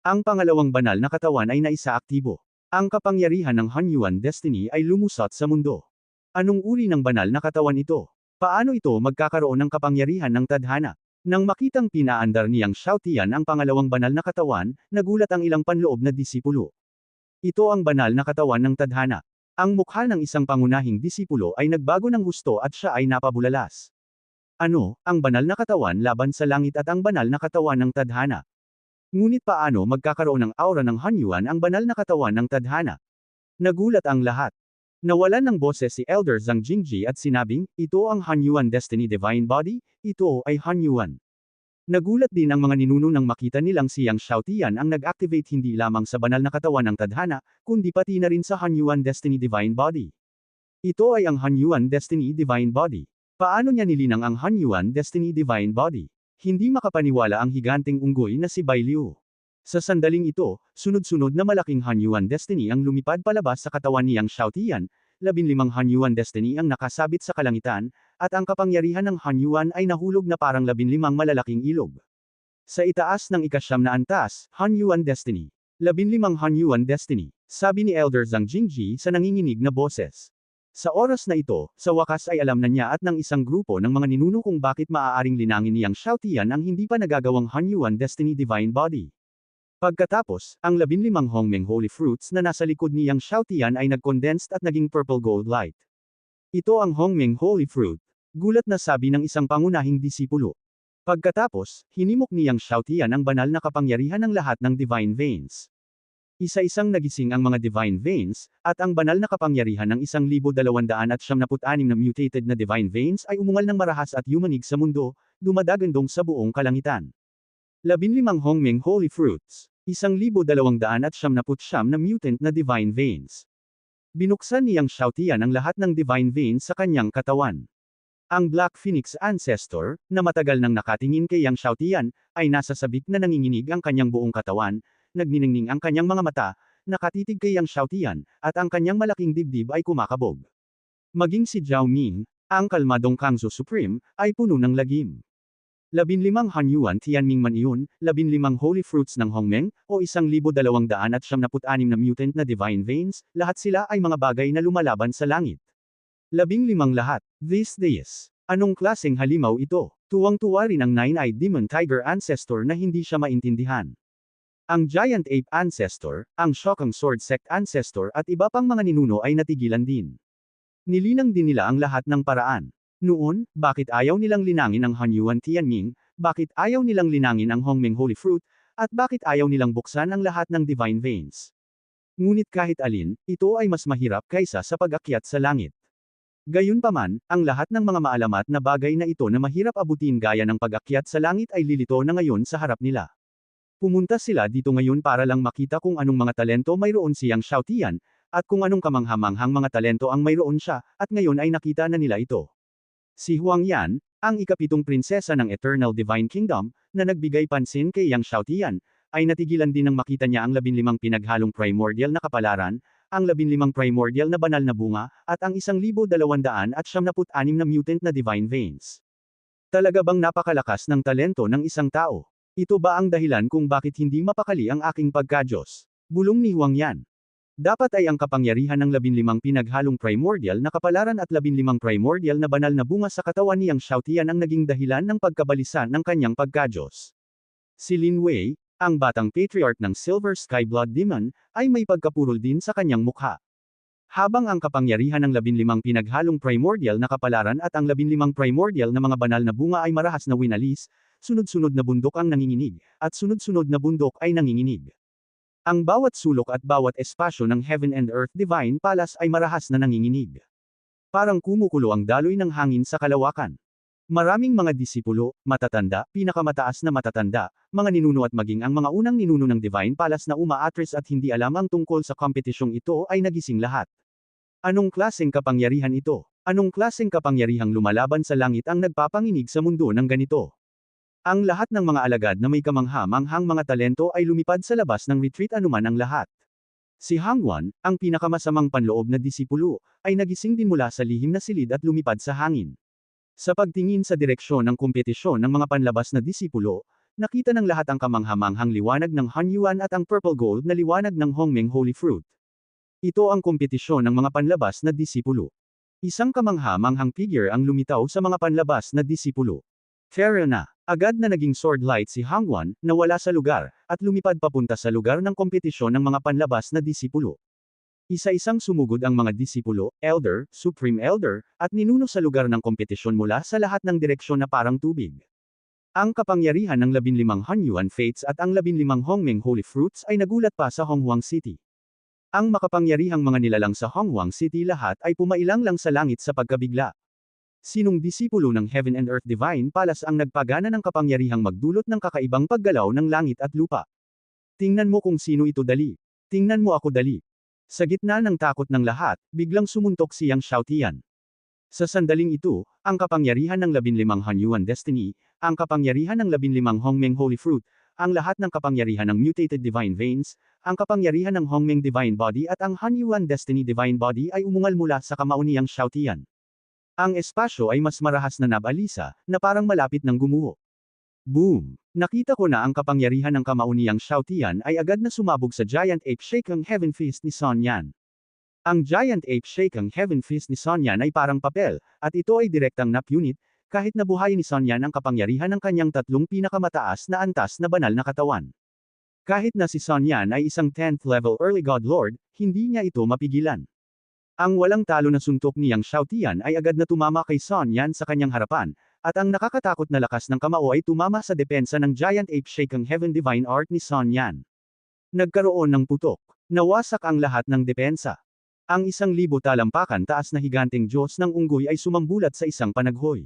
Ang pangalawang banal na katawan ay naisaaktibo. Ang kapangyarihan ng Hunyuan Destiny ay lumusot sa mundo. Anong uri ng banal na katawan ito? Paano ito magkakaroon ng kapangyarihan ng tadhana? Nang makitang pinaandar ni Yang Xiaotian ang pangalawang banal na katawan, nagulat ang ilang panloob na disipulo. Ito ang banal na katawan ng tadhana. Ang mukha ng isang pangunahing disipulo ay nagbago ng husto at siya ay napabulalas. Ano, ang banal na katawan laban sa langit at ang banal na katawan ng tadhana? Ngunit paano magkakaroon ng aura ng Hunyuan ang banal na katawan ng tadhana? Nagulat ang lahat. Nawalan ng boses si Elder Zhang Jingji at sinabing, ito ang Hunyuan Destiny Divine Body, ito ay Hunyuan. Nagulat din ang mga ninuno nang makita nilang si Yang Xiaotian ang nag-activate hindi lamang sa banal na katawan ng tadhana, kundi pati na rin sa Hunyuan Destiny Divine Body. Ito ay ang Hunyuan Destiny Divine Body. Paano niya nilinang ang Hunyuan Destiny Divine Body? Hindi makapaniwala ang higanteng unggoy na si Bai Liu. Sa sandaling ito, sunod-sunod na malaking Hunyuan Destiny ang lumipad palabas sa katawan ni Yang Xiaotian, 15 Hunyuan Destiny ang nakasabit sa kalangitan, at ang kapangyarihan ng Hunyuan ay nahulog na parang 15 malalaking ilog. Sa itaas ng ika-9 na antas, Hunyuan Destiny. 15 Hunyuan Destiny, sabi ni Elder Zhang Jingji sa nanginginig na boses. Sa oras na ito, sa wakas ay alam na niya at ng isang grupo ng mga ninuno kung bakit maaaring linangin ni Yang Xiaotian ang hindi pa nagagawang Hunyuan Destiny Divine Body. Pagkatapos, ang 15 Hongmeng Holy Fruits na nasa likod ni Yang Xiaotian ay nag-condensed at naging purple gold light. Ito ang Hongmeng Holy Fruit. Gulat na sabi ng isang pangunahing disipulo. Pagkatapos, hinimok ni Yang Xiaotian ang banal na kapangyarihan ng lahat ng divine veins. Isa-isang nagising ang mga divine veins, at ang banal na kapangyarihan ng 1,276 na mutated na divine veins ay umungal ng marahas at yumanig sa mundo, dumadagandong sa buong kalangitan. 15 Hongmeng Holy Fruits, 1,279 na mutant na divine veins. Binuksan ni Yang Xiaotian ang lahat ng divine veins sa kanyang katawan. Ang Black Phoenix Ancestor, na matagal nang nakatingin kay Yang Xiaotian, ay nasa sabik na nanginginig ang kanyang buong katawan, nagniningning ang kanyang mga mata, nakatitig kay Yang Xiaotian, at ang kanyang malaking dibdib ay kumakabog. Maging si Zhao Ming, Ang kalmadong Kangzo Supreme, ay puno ng lagim. 15 Hanyuan Tianming Man iyon, 15 Holy Fruits ng Hongmeng, o 1,276 na mutant na Divine Veins, lahat sila ay mga bagay na lumalaban sa langit. 15 lahat. These days. Anong klaseng halimaw ito? Tuwang-tuwa rin ang Nine-Eyed Demon Tiger Ancestor na hindi siya maintindihan. Ang Giant Ape Ancestor, ang Shokang Sword Sect Ancestor at iba pang mga ninuno ay natigilan din. Nilinang din nila ang lahat ng paraan. Noon, bakit ayaw nilang linangin ang Hanyuan Tianming, bakit ayaw nilang linangin ang Hongmeng Holy Fruit, at bakit ayaw nilang buksan ang lahat ng Divine Veins. Ngunit kahit alin, ito ay mas mahirap kaysa sa pag-akyat sa langit. Gayunpaman, ang lahat ng mga maalamat na bagay na ito na mahirap abutin gaya ng pag-akyat sa langit ay lilito na ngayon sa harap nila. Pumunta sila dito ngayon para lang makita kung anong mga talento mayroon siyang Xiao Tian, at kung anong kamanghamanghang mga talento ang mayroon siya, at ngayon ay nakita na nila ito. Si Huang Yan, ang ikapitong prinsesa ng Eternal Divine Kingdom, na nagbigay pansin kay Yang Xiaotian, ay natigilan din nang makita niya ang 15 pinaghalong primordial na kapalaran, ang 15 primordial na banal na bunga, at ang 1,276 na mutant na Divine Veins. Talaga bang napakalakas ng talento ng isang tao? Ito ba ang dahilan kung bakit hindi mapakali ang aking pagka-Diyos? Bulong ni Huang Yan. Dapat ay ang kapangyarihan ng 15 pinaghalong primordial na kapalaran at 15 primordial na banal na bunga sa katawan ni Yang Xiaotian ang naging dahilan ng pagkabalisa ng kanyang pagka-Diyos. Si Lin Wei, ang batang patriarch ng Silver Sky Blood Demon, ay may pagkapurol din sa kanyang mukha. Habang ang kapangyarihan ng 15 pinaghalong primordial na kapalaran at ang 15 primordial na mga banal na bunga ay marahas na winalis, sunod-sunod na bundok ang nanginginig, at sunod-sunod na bundok ay nanginginig. Ang bawat sulok at bawat espasyo ng Heaven and Earth Divine Palace ay marahas na nanginginig. Parang kumukulo ang daloy ng hangin sa kalawakan. Maraming mga disipulo, matatanda, pinakamataas na matatanda, mga ninuno at maging ang mga unang ninuno ng Divine Palace na umaatres at hindi alam ang tungkol sa kompetisyong ito ay nagising lahat. Anong klaseng kapangyarihan ito? Anong klaseng kapangyarihang lumalaban sa langit ang nagpapanginig sa mundo ng ganito? Ang lahat ng mga alagad na may kamangha-manghang mga talento ay lumipad sa labas ng retreat anuman ang lahat. Si Hangwan, ang pinakamasamang panloob na disipulo, ay nagising din mula sa lihim na silid at lumipad sa hangin. Sa pagtingin sa direksyon ng kompetisyon ng mga panlabas na disipulo, nakita ng lahat ang kamangha-manghang liwanag ng Hanyuan at ang purple gold na liwanag ng Hongmeng Holy Fruit. Ito ang kompetisyon ng mga panlabas na disipulo. Isang kamangha-manghang figure ang lumitaw sa mga panlabas na disipulo. Tara na. Agad na naging sword light si Hangwan, na wala sa lugar, at lumipad papunta sa lugar ng kompetisyon ng mga panlabas na disipulo. Isa-isang sumugod ang mga disipulo, elder, supreme elder, at ninuno sa lugar ng kompetisyon mula sa lahat ng direksyon na parang tubig. Ang kapangyarihan ng 15 Hanyuan Fates at ang 15 Hongmeng Holy Fruits ay nagulat pa sa Honghuang City. Ang makapangyarihang mga nilalang sa Honghuang City lahat ay pumailang lang sa langit sa pagkabigla. Sinong disipulo ng Heaven and Earth Divine Palace ang nagpagana ng kapangyarihang magdulot ng kakaibang paggalaw ng langit at lupa? Tingnan mo kung sino ito dali. Tingnan mo ako dali. Sa gitna ng takot ng lahat, biglang sumuntok si Yang Xiaotian. Sa sandaling ito, ang kapangyarihan ng 15 Hanyuan Destiny, ang kapangyarihan ng 15 Hongmeng Holy Fruit, ang lahat ng kapangyarihan ng Mutated Divine Veins, ang kapangyarihan ng Hongmeng Divine Body at ang Hanyuan Destiny Divine Body ay umungal mula sa kamao ni Yang Xiaotian. Ang espasyo ay mas marahas na nabalisa, na parang malapit ng gumuho. Boom! Nakita ko na ang kapangyarihan ng kamao ni Yang Xiaotian ay agad na sumabog sa Giant Ape Shakang Heaven Fist ni Son Yan. Ang Giant Ape Shakang Heaven Fist ni Son Yan ay parang papel, at ito ay direktang napunit, kahit nabuhayin ni Son Yan ang kapangyarihan ng kanyang tatlong pinakamataas na antas na banal na katawan. Kahit na si Son Yan ay isang 10th level Early God Lord, hindi niya ito mapigilan. Ang walang talo na suntok ni Yang Xiaotian ay agad na tumama kay Son Yan sa kanyang harapan, at ang nakakatakot na lakas ng kamao ay tumama sa depensa ng Giant Ape Shakang Heaven Divine Art ni Son Yan. Nagkaroon ng putok. Nawasak ang lahat ng depensa. Ang 1,000 talampakan taas na higanteng Diyos ng unggoy ay sumambulat sa isang panaghoy.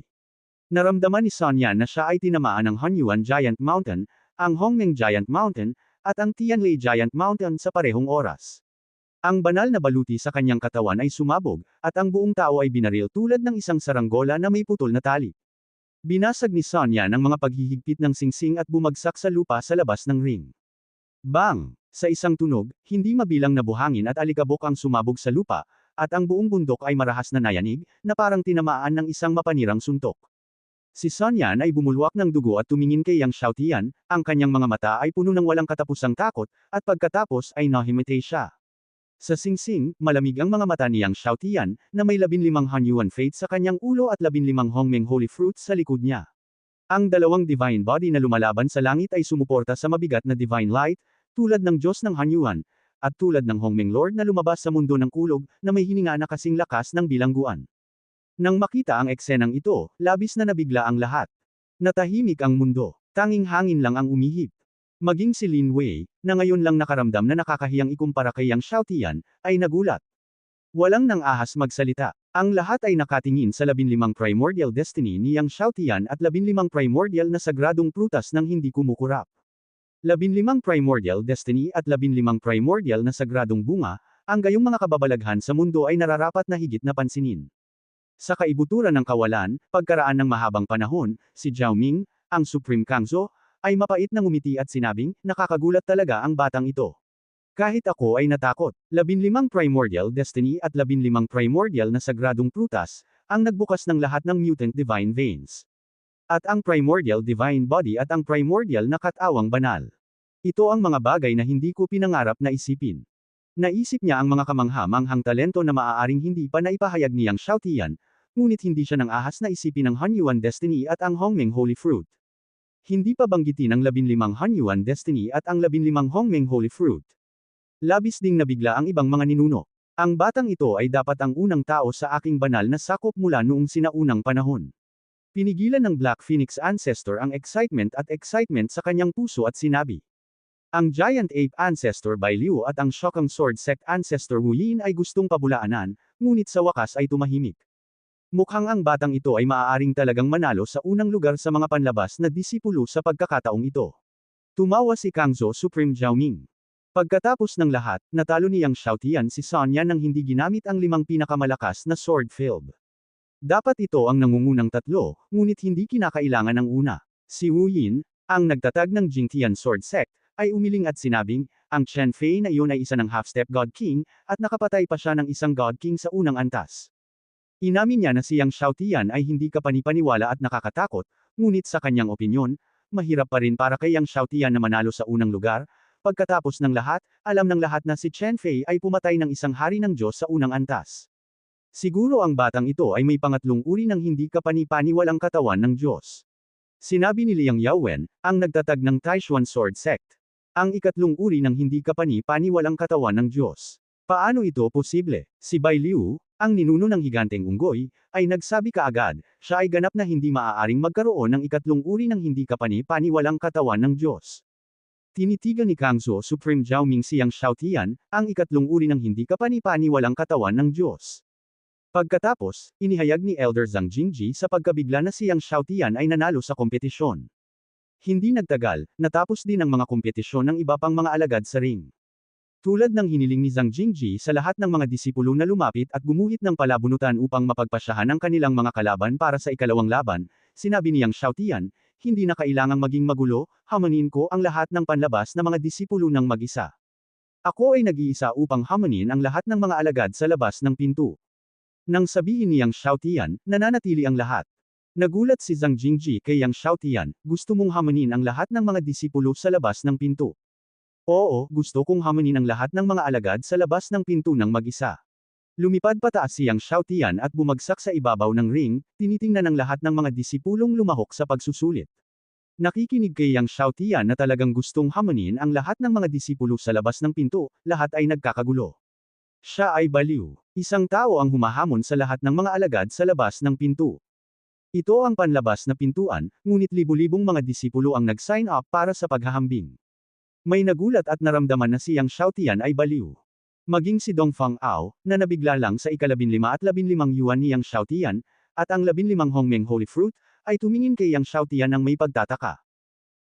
Naramdaman ni Son Yan na siya ay tinamaan ng Hanyuan Giant Mountain, ang Hongmeng Giant Mountain, at ang Tianlei Giant Mountain sa parehong oras. Ang banal na baluti sa kanyang katawan ay sumabog, at ang buong tao ay binaril tulad ng isang saranggola na may putol na tali. Binasag ni Son Yan ang mga paghihigpit ng singsing at bumagsak sa lupa sa labas ng ring. Bang! Sa isang tunog, hindi mabilang na buhangin at alikabok ang sumabog sa lupa, at ang buong bundok ay marahas na nayanig, na parang tinamaan ng isang mapanirang suntok. Si Sun Yan ay bumulwak ng dugo at tumingin kay Yang Xiaotian, ang kanyang mga mata ay puno ng walang katapusang takot, at pagkatapos ay nahimatay siya. Sa singsing, malamig ang mga mata ni Yang Xiaotian, na may 15 Hanyuan Fate sa kanyang ulo at 15 Hongmeng Holy Fruits sa likod niya. Ang dalawang divine body na lumalaban sa langit ay sumuporta sa mabigat na divine light, tulad ng Diyos ng Hanyuan, at tulad ng Hongmeng Lord na lumabas sa mundo ng kulog, na may hininga na kasing lakas ng bilangguan. Nang makita ang eksenang ito, labis na nabigla ang lahat. Natahimik ang mundo. Tanging hangin lang ang umihip. Maging si Lin Wei, na ngayon lang nakaramdam na nakakahiyang ikumpara kay Yang Xiaotian, ay nagulat. Walang nang ahas magsalita. Ang lahat ay nakatingin sa 15 primordial destiny ni Yang Xiaotian at 15 primordial na sagradong prutas ng hindi kumukurap. 15 primordial destiny at 15 primordial na sagradong bunga, ang gayong mga kababalaghan sa mundo ay nararapat na higit na pansinin. Sa kaibuturan ng kawalan, pagkaraan ng mahabang panahon, si Zhao Ming, ang Supreme Kangzo, ay mapait na ngumiti at sinabing, nakakagulat talaga ang batang ito. Kahit ako ay natakot. 15 primordial destiny at 15 primordial na sagradong prutas, ang nagbukas ng lahat ng mutant divine veins. At ang primordial divine body at ang primordial na katawang banal. Ito ang mga bagay na hindi ko pinangarap na isipin. Naisip niya ang mga kamangha-manghang talento na maaaring hindi pa naipahayag ni Yang Xiaotian, ngunit hindi siya nang ahas na isipin ang Hanyuan Destiny at ang Hongmeng Holy Fruit. Hindi pa banggitin ang 15 Hanyuan Destiny at ang 15 Hongmeng Holy Fruit. Labis ding nabigla ang ibang mga ninuno. Ang batang ito ay dapat ang unang tao sa aking banal na sakop mula noong sinaunang panahon. Pinigilan ng Black Phoenix Ancestor ang excitement sa kanyang puso at sinabi. Ang Giant Ape Ancestor Bai Liu at ang Shokang Sword Sect Ancestor Wu Yin ay gustong pabulaanan, ngunit sa wakas ay tumahimik. Mukhang ang batang ito ay maaaring talagang manalo sa unang lugar sa mga panlabas na disipulo sa pagkakataong ito. Tumawa si Kangzo Supreme Zhao Ming. Pagkatapos ng lahat, natalo ni Yang Xiaotian si Sun Yan nang hindi ginamit ang 5 pinakamalakas na sword field. Dapat ito ang nangungunang tatlo, ngunit hindi kinakailangan ang una. Si Wu Yin, ang nagtatag ng Jingtian Sword Sect, ay umiling at sinabing, ang Chen Fei na iyon ay isa ng half-step God King, at nakapatay pa siya ng isang God King sa unang antas. Inamin niya na si Yang Xiaotian ay hindi kapanipaniwala at nakakatakot, ngunit sa kanyang opinyon, mahirap pa rin para kay Yang Xiaotian na manalo sa unang lugar. Pagkatapos ng lahat, alam ng lahat na si Chen Fei ay pumatay ng isang hari ng Diyos sa unang antas. Siguro ang batang ito ay may pangatlong uri ng hindi kapanipaniwalang katawan ng Diyos. Sinabi ni Liang Yaowen, ang nagtatag ng Taishuan Sword Sect. Ang ikatlong uri ng hindi kapanipaniwalang katawan ng Diyos. Paano ito posible? Si Bai Liu, ang ninuno ng higanteng unggoy, ay nagsabi kaagad, siya ay ganap na hindi maaaring magkaroon ng ikatlong uri ng hindi kapanipaniwalang katawan ng Diyos. Tinitigan ni Kangzo Supreme Zhao Ming si Yang Xiaotian, ang ikatlong uri ng hindi kapanipaniwalang katawan ng Diyos. Pagkatapos, inihayag ni Elder Zhang Jingji sa pagkabigla na si Yang Xiaotian ay nanalo sa kompetisyon. Hindi nagtagal, natapos din ang mga kompetisyon ng iba pang mga alagad sa ring. Tulad ng hiniling ni Zhang Jingji sa lahat ng mga disipulo na lumapit at gumuhit ng palabunutan upang mapagpasyahan ang kanilang mga kalaban para sa ikalawang laban, sinabi ni Yang Xiaotian, hindi na kailangang maging magulo, hamanin ko ang lahat ng panlabas na mga disipulo ng mag-isa. Ako ay nag-iisa upang hamanin ang lahat ng mga alagad sa labas ng pinto. Nang sabihin ni Yang Xiaotian, nananatili ang lahat. Nagulat si Zhang Jingji kay Yang Xiaotian, gusto mong hamanin ang lahat ng mga disipulo sa labas ng pinto. Oo, gusto kong hamanin ang lahat ng mga alagad sa labas ng pinto ng mag-isa. Lumipad pataas si Yang Xiaotian at bumagsak sa ibabaw ng ring, tinitingnan ng lahat ng mga disipulong lumahok sa pagsusulit. Nakikinig kay Yang Xiaotian na talagang gustong hamanin ang lahat ng mga disipulo sa labas ng pinto, lahat ay nagkakagulo. Siya ay baliw. Isang tao ang humahamon sa lahat ng mga alagad sa labas ng pinto. Ito ang panlabas na pintuan, ngunit libu-libong mga disipulo ang nag-sign up para sa paghahambing. May nagulat at naramdaman na si Yang Xiaotian ay baliw. Maging si Dongfang Ao, na nabigla lang sa ika-15 at 15 yuan ni Yang Xiaotian, at ang 15 Hongmeng Holy Fruit, ay tumingin kay Yang Xiaotian ng may pagtataka.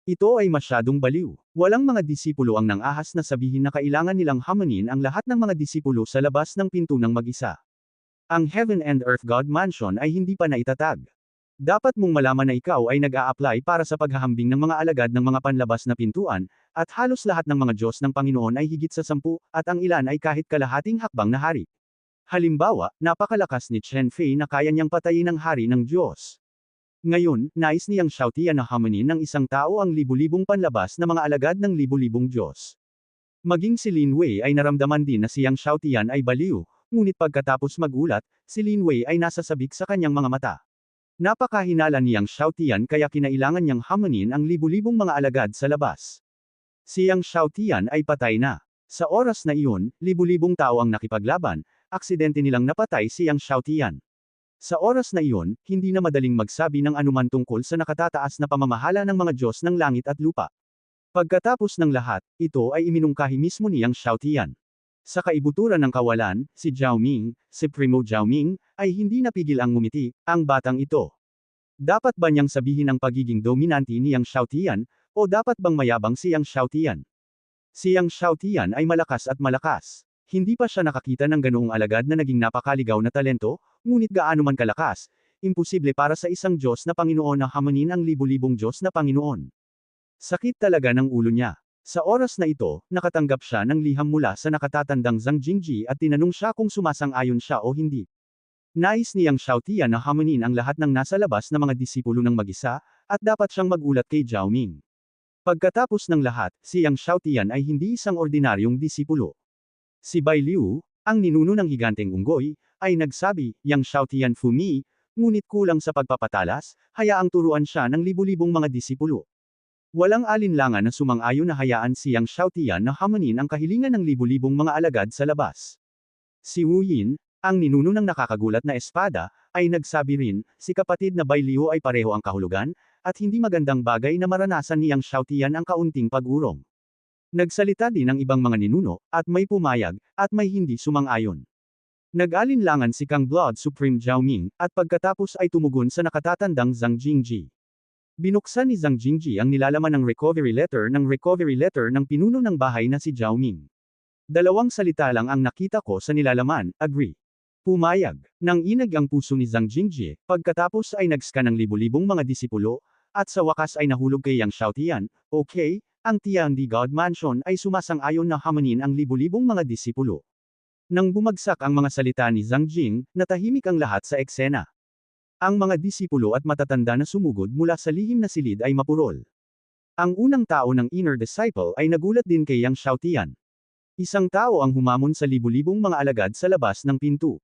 Ito ay masyadong baliw. Walang mga disipulo ang nang-ahas na sabihin na kailangan nilang hamanin ang lahat ng mga disipulo sa labas ng pinto ng mag-isa. Ang Heaven and Earth God Mansion ay hindi pa naitatag. Dapat mong malaman na ikaw ay nag-a-apply para sa paghahambing ng mga alagad ng mga panlabas na pintuan, at halos lahat ng mga Diyos ng Panginoon ay higit sa 10, at ang ilan ay kahit kalahating hakbang na hari. Halimbawa, napakalakas ni Chen Fei na kaya niyang patayin ang hari ng Diyos. Ngayon, nais niyang Xiaotian na hamanin ng isang tao ang libu-libong panlabas na mga alagad ng libu-libong Diyos. Maging si Lin Wei ay naramdaman din na siyang Xiaotian ay baliw, ngunit pagkatapos magulat, si Lin Wei ay nasasabik sa kanyang mga mata. Napakahinala niyang Xiaotian kaya kinailangan niyang hamanin ang libu-libong mga alagad sa labas. Siyang Xiaotian ay patay na. Sa oras na iyon, libu-libong tao ang nakipaglaban, aksidente nilang napatay siyang Xiaotian. Sa oras na iyon, hindi na madaling magsabi ng anuman tungkol sa nakatataas na pamamahala ng mga Diyos ng langit at lupa. Pagkatapos ng lahat, ito ay iminungkahi mismo niyang Xiaotian. Sa kaibuturan ng kawalan, si Zhao Ming, si Primo Zhao Ming, ay hindi napigil ang ngumiti, ang batang ito. Dapat ba niyang sabihin ang pagiging dominante niyang Xiaotian, o dapat bang mayabang siyang Xiaotian? Siyang Xiaotian ay malakas at malakas. Hindi pa siya nakakita ng ganoong alagad na naging napakaligaw na talento, ngunit gaano man kalakas, imposible para sa isang Diyos na Panginoon na hamanin ang libu-libong Diyos na Panginoon. Sakit talaga ng ulo niya. Sa oras na ito, nakatanggap siya ng liham mula sa nakatatandang Zhang Jingji at tinanong siya kung sumasang-ayon siya o hindi. Nais niyang Xiaotian na hamanin ang lahat ng nasa labas na mga disipulo ng mag-isa, at dapat siyang magulat kay Zhao Ming. Pagkatapos ng lahat, siyang Xiaotian ay hindi isang ordinaryong disipulo. Si Bai Liu, ang ninuno ng higanteng unggoy, ay nagsabi, "Yang Xiaotian Fumi," ngunit kulang sa pagpapatalas, hayaang turuan siya ng libu-libong mga disipulo. Walang alinlangan na sumang-ayon na hayaan siyang Xiaotian na hamanin ang kahilingan ng libu-libong mga alagad sa labas. Si Wu Yin, ang ninuno ng nakakagulat na espada, ay nagsabi rin, si kapatid na Bai Liu ay pareho ang kahulugan, at hindi magandang bagay na maranasan niyang Xiaotian ang kaunting pag-urong. Nagsalita din ang ibang mga ninuno, at may pumayag, at may hindi sumang-ayon. Nag-alinlangan si Kang Blood Supreme Zhao Ming, at pagkatapos ay tumugon sa nakatatandang Zhang Jingji. Binuksan ni Zhang Jingji ang nilalaman ng recovery letter ng pinuno ng bahay na si Zhao Ming. Dalawang salita lang ang nakita ko sa nilalaman, agree. Pumayag. Nang inag ang puso ni Zhang Jingji, pagkatapos ay nag-scan ng libu-libong mga disipulo, at sa wakas ay nahulog kay Yang Xiaotian, okay, ang Tiandi God Mansion ay sumasang-ayon na hamanin ang libu-libong mga disipulo. Nang bumagsak ang mga salita ni Zhang Jing, natahimik ang lahat sa eksena. Ang mga disipulo at matatanda na sumugod mula sa lihim na silid ay mapurol. Ang unang tao ng inner disciple ay nagulat din kay Yang Xiaotian. Isang tao ang humamon sa libu-libong mga alagad sa labas ng pinto.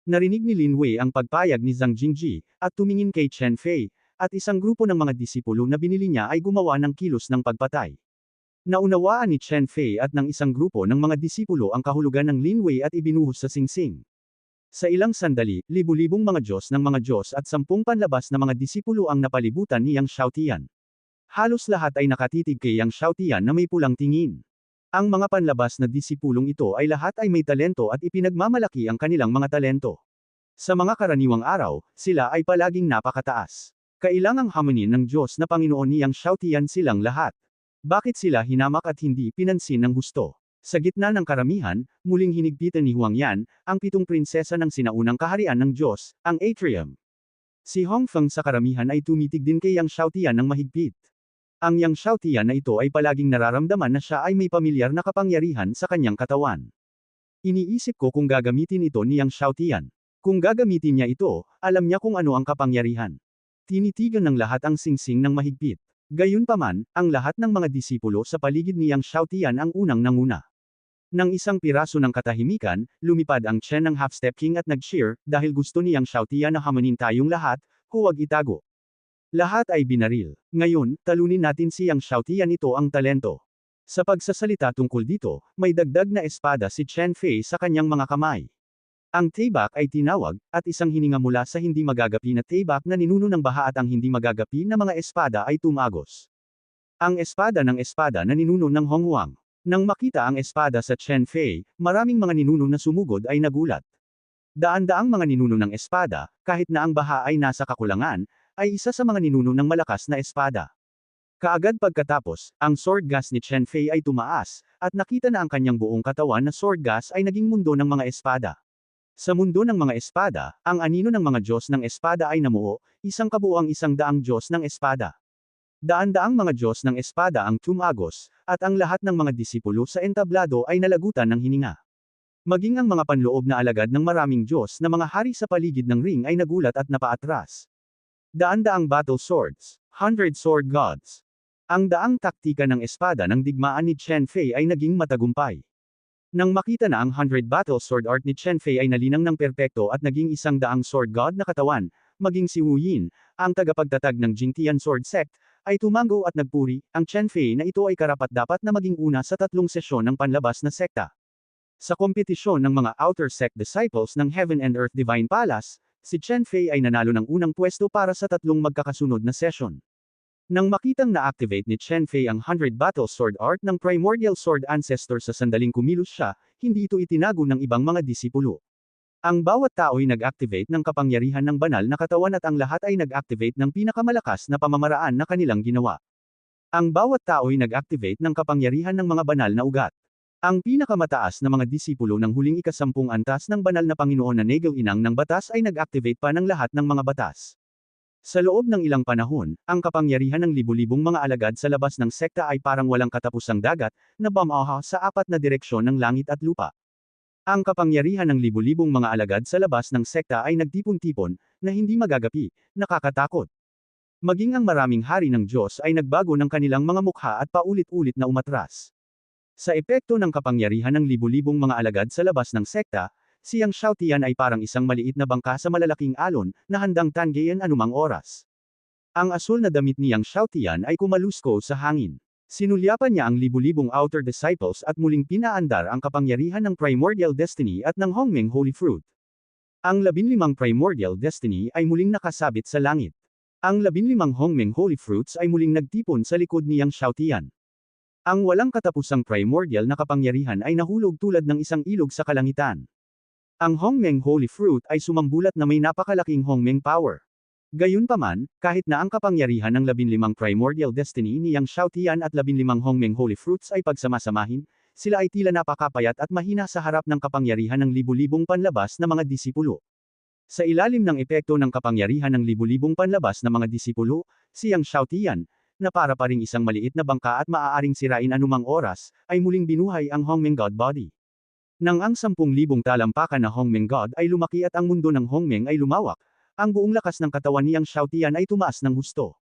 Narinig ni Lin Wei ang pagpayag ni Zhang Jingji, at tumingin kay Chen Fei, at isang grupo ng mga disipulo na binili niya ay gumawa ng kilos ng pagpatay. Naunawaan ni Chen Fei at ng isang grupo ng mga disipulo ang kahulugan ng Lin Wei at ibinuhos sa singsing. Sa ilang sandali, libu-libong mga Diyos ng mga Diyos at 10 panlabas na mga disipulo ang napalibutan ni Yang Xiaotian. Halos lahat ay nakatitig kay Yang Xiaotian na may pulang tingin. Ang mga panlabas na disipulong ito ay lahat ay may talento at ipinagmamalaki ang kanilang mga talento. Sa mga karaniwang araw, sila ay palaging napakataas. Kailangang hamanin ng Diyos na Panginoon ni Yang Xiaotian silang lahat. Bakit sila hinamak at hindi pinansin ng husto? Sa gitna ng karamihan, muling hinigpitan ni Huang Yan, ang 7 prinsesa ng sinaunang kaharian ng Diyos, ang atrium. Si Hong Feng sa karamihan ay tumitig din kay Yang Xiaotian ng mahigpit. Ang Yang Xiaotian na ito ay palaging nararamdaman na siya ay may pamilyar na kapangyarihan sa kanyang katawan. Iniisip ko kung gagamitin ito ni Yang Xiaotian. Kung gagamitin niya ito, alam niya kung ano ang kapangyarihan. Tinitigan ng lahat ang singsing ng mahigpit. Gayunpaman, ang lahat ng mga disipulo sa paligid ni Yang Xiaotian ang unang nanguna. Nang isang piraso ng katahimikan, lumipad ang Chen ng Half-Step King at nag-cheer, dahil gusto ni Yang Xiaotian na hamanin tayong lahat, huwag itago. Lahat ay binaril. Ngayon, talunin natin si Yang Xiaotian, ito ang talento. Sa pagsasalita tungkol dito, may dagdag na espada si Chen Fei sa kanyang mga kamay. Ang Taebak ay tinawag, at isang hininga mula sa hindi magagapi na Taebak na ninuno ng baha at ang hindi magagapi na mga espada ay tumagos. Ang espada ng espada na ninuno ng Honghuang. Nang makita ang espada sa Chen Fei, maraming mga ninuno na sumugod ay nagulat. Daan-daang mga ninuno ng espada, kahit na ang baha ay nasa kakulangan, ay isa sa mga ninuno ng malakas na espada. Kaagad pagkatapos, ang sword gas ni Chen Fei ay tumaas, at nakita na ang kanyang buong katawan na sword gas ay naging mundo ng mga espada. Sa mundo ng mga espada, ang anino ng mga Diyos ng espada ay namuo, isang kabuuang 100 Diyos ng espada. Daan-daang mga Diyos ng espada ang tumagos, at ang lahat ng mga disipulo sa entablado ay nalagutan ng hininga. Maging ang mga panloob na alagad ng maraming Diyos na mga hari sa paligid ng ring ay nagulat at napaatras. Daan-daang battle swords, 100 sword gods. Ang daang taktika ng espada ng digmaan ni Chen Fei ay naging matagumpay. Nang makita na ang 100 battle sword art ni Chen Fei ay nalinang ng perpekto at naging 100 sword god na katawan, maging si Wu Yin, ang tagapagtatag ng Jingtian Sword Sect, ay tumango at nagpuri, ang Chen Fei na ito ay karapat-dapat na maging una sa 3 sesyon ng panlabas na sekta. Sa kompetisyon ng mga Outer Sect Disciples ng Heaven and Earth Divine Palace, si Chen Fei ay nanalo ng unang pwesto para sa 3 magkakasunod na session. Nang makitang na-activate ni Chen Fei ang 100 Battle Sword Art ng Primordial Sword Ancestor sa sandaling kumilos siya, hindi ito itinago ng ibang mga disipulo. Ang bawat tao'y nag-activate ng kapangyarihan ng banal na katawan at ang lahat ay nag-activate ng pinakamalakas na pamamaraan na kanilang ginawa. Ang bawat tao'y nag-activate ng kapangyarihan ng mga banal na ugat. Ang pinakamataas na mga disipulo ng huling ika-10 antas ng banal na Panginoon na Nagel Inang ng batas ay nag-activate pa ng lahat ng mga batas. Sa loob ng ilang panahon, ang kapangyarihan ng libu-libong mga alagad sa labas ng sekta ay parang walang katapusang dagat, na bumaha sa 4 na direksyon ng langit at lupa. Ang kapangyarihan ng libu-libong mga alagad sa labas ng sekta ay nagtipon-tipon, na hindi magagapi, nakakatakot. Maging ang maraming hari ng Diyos ay nagbago ng kanilang mga mukha at paulit-ulit na umatras. Sa epekto ng kapangyarihan ng libu-libong mga alagad sa labas ng sekta, si Yang Xiaotian ay parang isang maliit na bangka sa malalaking alon, na handang tanggayan anumang oras. Ang asul na damit ni Yang Xiaotian ay kumalusko sa hangin. Sinulyapan niya ang libu-libong Outer Disciples at muling pinaandar ang kapangyarihan ng Primordial Destiny at ng Hongmeng Holy Fruit. Ang 15 Primordial Destiny ay muling nakasabit sa langit. Ang 15 Hongmeng Holy Fruits ay muling nagtipon sa likod ni Yang Xiaotian. Ang walang katapusang primordial na kapangyarihan ay nahulog tulad ng isang ilog sa kalangitan. Ang Hongmeng Holy Fruit ay sumambulat na may napakalaking Hongmeng power. Gayunpaman, kahit na ang kapangyarihan ng 15 primordial destiny ni Yang Xiaotian at 15 Hongmeng Holy Fruits ay pagsamasamahin, sila ay tila napakapayat at mahina sa harap ng kapangyarihan ng libu-libong panlabas na mga disipulo. Sa ilalim ng epekto ng kapangyarihan ng libu-libong panlabas na mga disipulo, si Yang Xiaotian, na para pa ring isang maliit na bangka at maaaring sirain anumang oras, ay muling binuhay ang Hongmeng God Body. Nang ang 10,000 talampakan na Hongmeng God ay lumaki at ang mundo ng Hongmeng ay lumawak, ang buong lakas ng katawan ni Yang Xiaotian ay tumaas ng husto.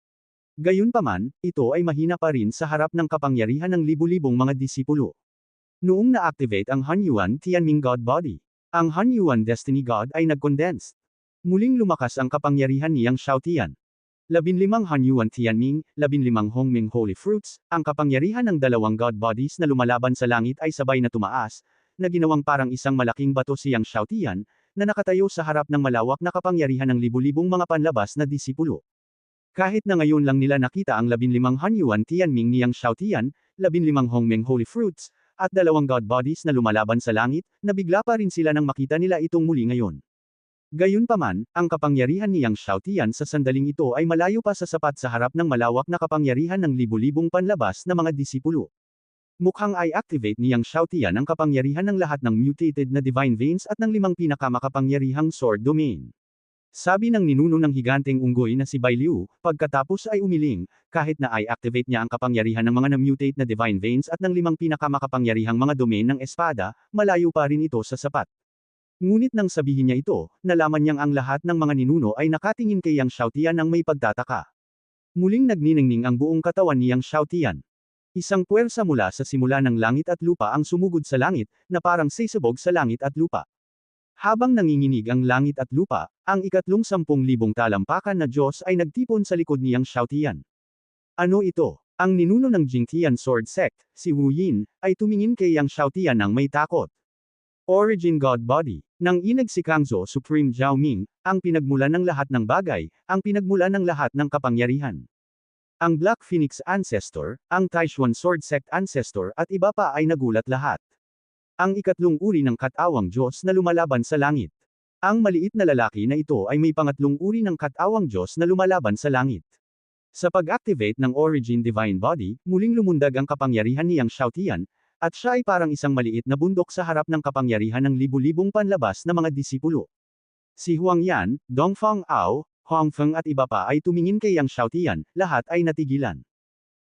Gayunpaman, ito ay mahina pa rin sa harap ng kapangyarihan ng libu-libong mga disipulo. Noong na-activate ang Hanyuan Tianming God Body, ang Hanyuan Destiny God ay nag-condensed. Muling lumakas ang kapangyarihan ni Yang Xiaotian. 15 Hanyuan Tianming, 15 Hongmeng Holy Fruits, ang kapangyarihan ng 2 God Bodies na lumalaban sa langit ay sabay na tumaas, na ginawang parang isang malaking bato si Yang Xiaotian, na nakatayo sa harap ng malawak na kapangyarihan ng libu-libong mga panlabas na disipulo. Kahit na ngayon lang nila nakita ang 15 Hanyuan Tianming ni Yang Xiaotian, 15 Hongmeng Holy Fruits, at 2 God Bodies na lumalaban sa langit, nabigla pa rin sila nang makita nila itong muli ngayon. Gayunpaman, ang kapangyarihan ni Yang Xiaotian sa sandaling ito ay malayo pa sa sapat sa harap ng malawak na kapangyarihan ng libu-libong panlabas na mga disipulo. Mukhang ay activate ni Yang Xiaotian ang kapangyarihan ng lahat ng mutated na Divine Veins at ng 5 pinakamakapangyarihang Sword Domain. Sabi ng ninuno ng higanteng unggoy na si Bai Liu, pagkatapos ay umiling, kahit na ay activate niya ang kapangyarihan ng mga na-mutate na Divine Veins at ng 5 pinakamakapangyarihang mga domain ng espada, malayo pa rin ito sa sapat. Ngunit nang sabihin niya ito, nalaman niyang ang lahat ng mga ninuno ay nakatingin kay Yang Xiaotian ng may pagtataka. Muling nagniningning ang buong katawan ni Yang Xiaotian. Isang puwersa mula sa simula ng langit at lupa ang sumugod sa langit, na parang sisabog sa langit at lupa. Habang nanginginig ang langit at lupa, ang 10,000 talampakan na Diyos ay nagtipon sa likod ni Yang Xiaotian. Ano ito? Ang ninuno ng Jingtian Sword Sect, si Wu Yin, ay tumingin kay Yang Xiaotian ng may takot. Origin God Body. Nang inag si Kangzo Supreme Jiaoming, ang pinagmulan ng lahat ng bagay, ang pinagmulan ng lahat ng kapangyarihan. Ang Black Phoenix Ancestor, ang Taishuan Sword Sect Ancestor at iba pa ay nagulat lahat. Ang 3 uri ng katawang Diyos na lumalaban sa langit. Ang maliit na lalaki na ito ay may 2 uri ng katawang Diyos na lumalaban sa langit. Sa pag-activate ng Origin Divine Body, muling lumundag ang kapangyarihan ni Yang Xiaotian, at siya ay parang isang maliit na bundok sa harap ng kapangyarihan ng libu-libong panlabas na mga disipulo. Si Huang Yan, Dongfang Ao, Huang Feng at iba pa ay tumingin kay Yang Xiaotian, lahat ay natigilan.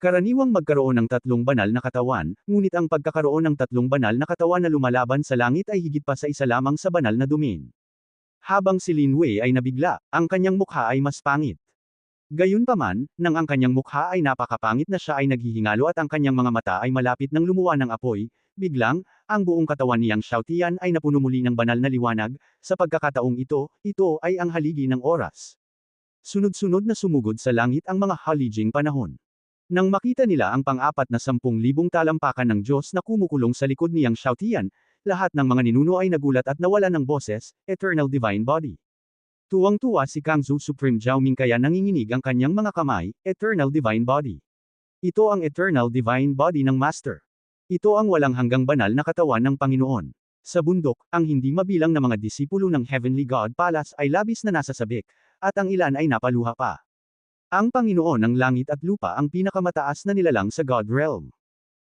Karaniwang magkaroon ng tatlong banal na katawan, ngunit ang pagkakaroon ng tatlong banal na katawan na lumalaban sa langit ay higit pa sa isa lamang sa banal na domain. Habang si Lin Wei ay nabigla, ang kanyang mukha ay mas pangit. Gayunpaman, nang ang kanyang mukha ay napakapangit na siya ay naghihingalo at ang kanyang mga mata ay malapit ng lumuwa ng apoy, biglang, ang buong katawan niyang Xiaotian ay napuno muli ng banal na liwanag, sa pagkakataong ito ay ang haligi ng oras. Sunod-sunod na sumugod sa langit ang mga haliging panahon. Nang makita nila ang pang-apat na 10,000 talampakan ng Diyos na kumukulong sa likod niyang Xiaotian, lahat ng mga ninuno ay nagulat at nawalan ng boses, Eternal Divine Body. Tuwang-tuwa si Kangzu Supreme Jiaoming kaya nanginginig ang kanyang mga kamay, Eternal Divine Body. Ito ang Eternal Divine Body ng Master. Ito ang walang hanggang banal na katawan ng Panginoon. Sa bundok, ang hindi mabilang na mga disipulo ng Heavenly God Palace ay labis na nasasabik, at ang ilan ay napaluha pa. Ang Panginoon ng langit at lupa ang pinakamataas na nilalang sa God Realm.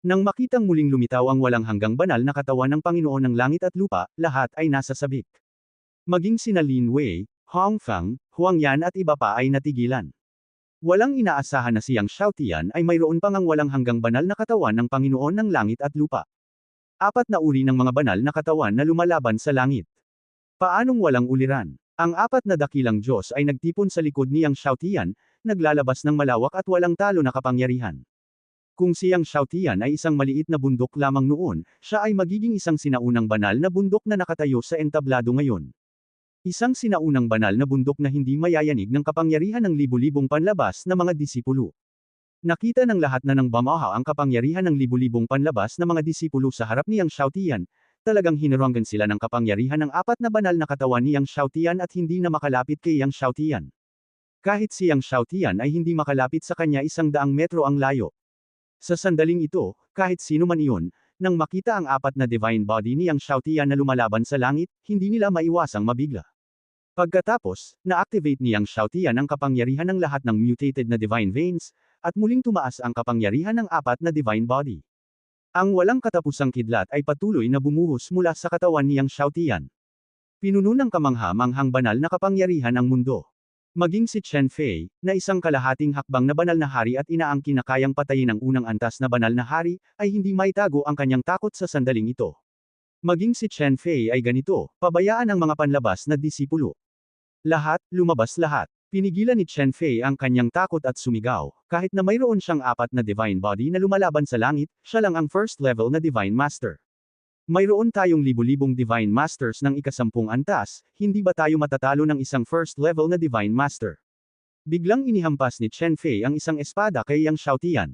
Nang makitang muling lumitaw ang walang hanggang banal na katawan ng Panginoon ng langit at lupa, lahat ay nasasabik. Maging sina Lin Wei, Hong Feng, Huang Yan at iba pa ay natigilan. Walang inaasahan na siyang Xiaotian ay mayroon pang ang walang hanggang banal na katawan ng Panginoon ng langit at lupa. 4 na uri ng mga banal na katawan na lumalaban sa langit. Paanong walang uliran? Ang 4 na dakilang Diyos ay nagtipon sa likod niyang Xiaotian, naglalabas ng malawak at walang talo na kapangyarihan. Kung siyang Xiaotian ay isang maliit na bundok lamang noon, siya ay magiging isang sinaunang banal na bundok na nakatayo sa entablado ngayon. Isang sinaunang banal na bundok na hindi mayayanig ng kapangyarihan ng libu-libong panlabas na mga disipulo. Nakita ng lahat na nang bamaha ang kapangyarihan ng libu-libong panlabas na mga disipulo sa harap niyang Xiaotian, talagang hinaranggan sila ng kapangyarihan ng 4 na banal na katawan niyang Xiaotian at hindi na makalapit kay Yang Xiaotian. Kahit siyang Xiaotian ay hindi makalapit sa kanya 100 metro ang layo. Sa sandaling ito, kahit sino man iyon, nang makita ang 4 na divine body niyang Xiaotian na lumalaban sa langit, hindi nila maiwasang mabigla. Pagkatapos, na-activate niyang Xiaotian ang kapangyarihan ng lahat ng mutated na divine veins, at muling tumaas ang kapangyarihan ng 4 na divine body. Ang walang katapusang kidlat ay patuloy na bumuhos mula sa katawan niyang Xiaotian. Pinuno ng kamangha-manghang banal na kapangyarihan ang mundo. Maging si Chen Fei, na isang kalahating hakbang na banal na hari at inaangkin na kayang patayin ang unang antas na banal na hari, ay hindi maitago ang kanyang takot sa sandaling ito. Maging si Chen Fei ay ganito, pabayaan ang mga panlabas na disipulo. Lahat, lumabas lahat. Pinigilan ni Chen Fei ang kanyang takot at sumigaw, kahit na mayroon siyang 4 na divine body na lumalaban sa langit, siya lang ang first level na divine master. Mayroon tayong libu-libong divine masters ng ika-10 antas, hindi ba tayo matatalo ng isang first level na divine master? Biglang inihampas ni Chen Fei ang isang espada kay Yang Xiaotian.